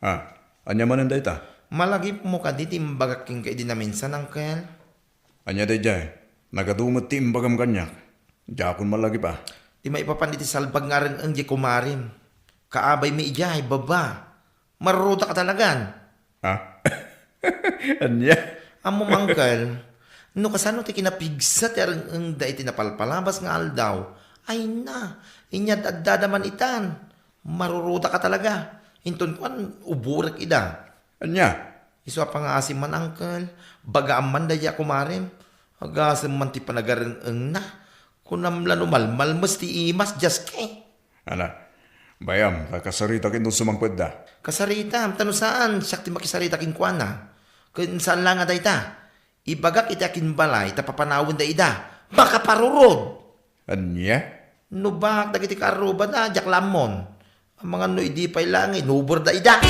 Speaker 5: Ha? Anya man ang data?
Speaker 6: Malagi mo ka di timbagak king kaidi na minsan, angkel.
Speaker 5: Anya day jay, nagadumot ti imbagam kanyak. Jakon malagi pa.
Speaker 6: Di maipapaniti salbag nga rin ang di kumarim. Kaabay mi ijay, baba. Maruta ka talagan.
Speaker 5: Ha? Anya?
Speaker 6: Amo mangkel, no kasano ti kinapigsa ti ang da iti napalpalabas nga aldaw. Ay na, inyad addadaman itan. Maruruta ka talaga. Inton kuan uburak ida.
Speaker 5: Anya?
Speaker 6: Iso pa nga asim man, angkel. Bagaan man daya kumarim. Agasim man ti panagaring na. Kunam lanumal, malmas ti imas, just ke.
Speaker 5: Ana? Bayam, kakasarita kin doon sumangpad da.
Speaker 6: Kasarita, tano saan? Siyak ti makisarita kin kuan na. Kun saan lang nga dayta. Ibagak iti akin balay, tapapanawin da ida. Baka parurod.
Speaker 5: Anya?
Speaker 6: No bak, dagiti karuba na, jak lamon. Ang mga no idi pa'y lang, inubor da ida.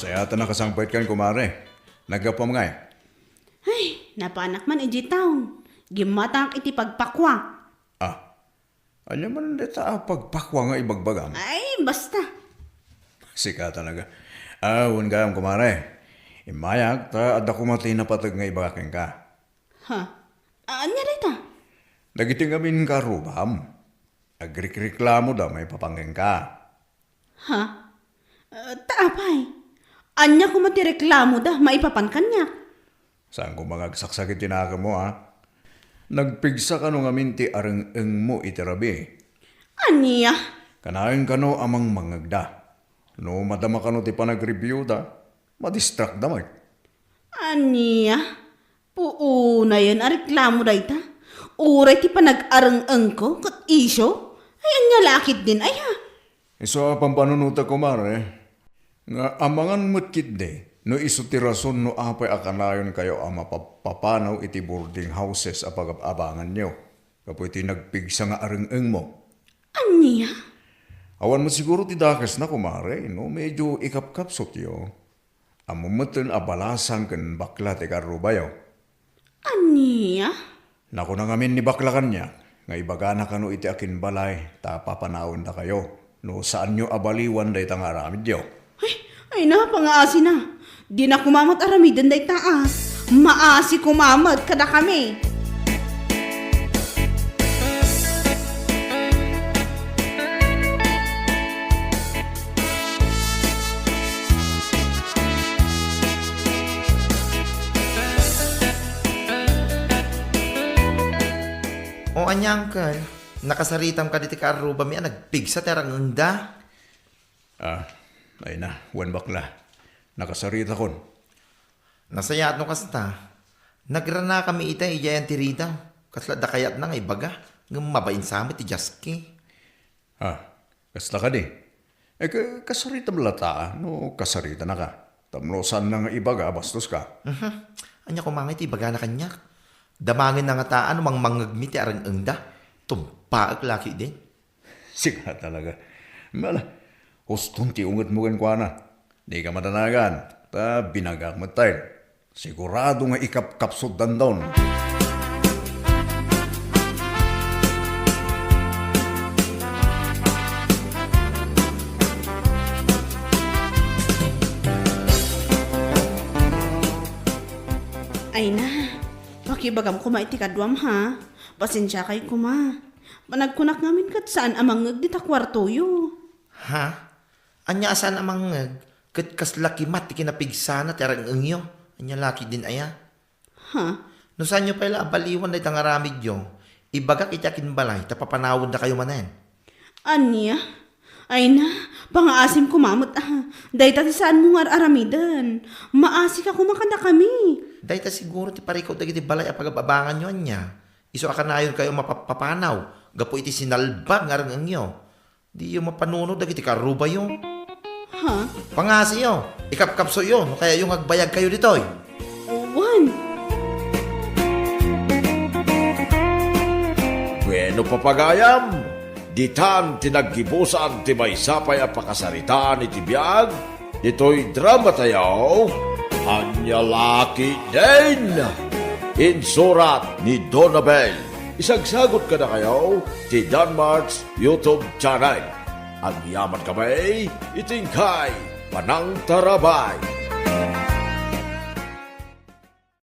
Speaker 5: Sayata na kasangpait kan kumare. Nagapamangay.
Speaker 3: Ay, napanak man iji taon. Gimatang iti pagpakwa.
Speaker 5: Ah, anya man deta pagpakwa nga ibagbagam.
Speaker 3: Ay, basta.
Speaker 5: Sika talaga. Awan gayam kumare. Imayag ta adda kumati na patag nga ibagakin ka.
Speaker 3: Ha? Anya rita?
Speaker 5: Nagiting amin ka rubam. Agrik-reklamo da may papangging ka.
Speaker 3: Ha? Taapay. Anya ko matireklamo da, maipapan kanya.
Speaker 5: Saan ko magagsaksakit tinaka mo ha? Nagpigsa ka nung amin ti arang-ang mo itirabi.
Speaker 3: Anya?
Speaker 5: Kanayon ka no amang mangagda. No madama ka no ti panag-review da, madistract damay.
Speaker 3: Anya? Puuna yan, areklamo da ita. Uray ti panag-arang-ang ko, kat isyo. Ay, anya lakit din, ay ha.
Speaker 5: Iso pampanunuta ko mare. Nga amangan mutkit de, no iso ti rason no apay akanayon kayo ang mapapanaw iti boarding houses apag-abangan nyo. Kapoy ti nagpigsa nga arang-ang mo.
Speaker 3: Anya?
Speaker 5: Awan mo siguro ti dakas na kumare, no? Medyo ikap-kapsot yo. Amumutin abalasang kan bakla ti karubayo.
Speaker 3: Anya?
Speaker 5: Naku na ngamin ni bakla kanya, nga ibagana ka no iti akin balay, ta papanawon da kayo. No saan nyo abaliwan da itang aramid yo.
Speaker 3: Ay na, pangaasi na. Di na kumamat aramidan day taas. Maasi kumamat kada kami.
Speaker 6: O anya, angkel. Nakasaritam ka diti karuba mi, nagpigsa terang enda.
Speaker 5: Ah, ay na, wan bakla. Nakasarita kon.
Speaker 6: Nasayat no kasta. Nagrana kami ita ijayan ti Rita. Kasla da kayat na nga ibaga. Ng mabain sa amin ti Jaski.
Speaker 5: Ah, kasta ka di. Kasarita malata, no kasarita na ka. Tamlosan na nga ibaga, bastos ka.
Speaker 6: Anya kumangay ti ibaga na kanyak. Damangin na nga taan mang mangagmi ti arang enda. Tumpaak laki din.
Speaker 5: Siga talaga. Mala, hustong ti unget mo kan kwa na. Di ka matanagan. Ta binagak mo tayo. Sigurado nga ikap-kapsod dandaon.
Speaker 3: Ay na, pakibagam kuma iti kadwam ha. Pasensya kay kuma. Panagkunak ngamin kat saan amangag di ta kwartoyo.
Speaker 6: Ha? Anya asan amang kat kas laki mat ti kinapigsana ti arang engyo. Anya laki din aya.
Speaker 3: Ha?
Speaker 6: No saan nyo pala abaliwan na itangaramid yung ibagak itiakin balay tapapanawon na kayo manen.
Speaker 3: Anya? Ay na, pangaasim kumamot Day ti saan mo nga aramidan. Maasi ka kumakada kami.
Speaker 6: Dahil ta siguro ti parikaw dagiti balay apagababangan nyo anya. Iso akanayon kayo mapapanaw. Gapo iti sinalbag nga arang engyo. Di yung mapanuno dagiti karuba yung.
Speaker 3: Ha?
Speaker 6: Pangasi yo, ikapkapso yun, kaya yung agbayag kayo ditoy.
Speaker 3: Juan,
Speaker 1: Bueno papagayam, ditan tinaggibusan ti may sapay a pakasaritaan iti biyag, dito'y drama tayaw, Anya Laki din! Insurat ni Donabel. Isagsagot ka na kayo ti Danmarks YouTube channel. Ang yaman kamay, itingkay, Panang Tarabay.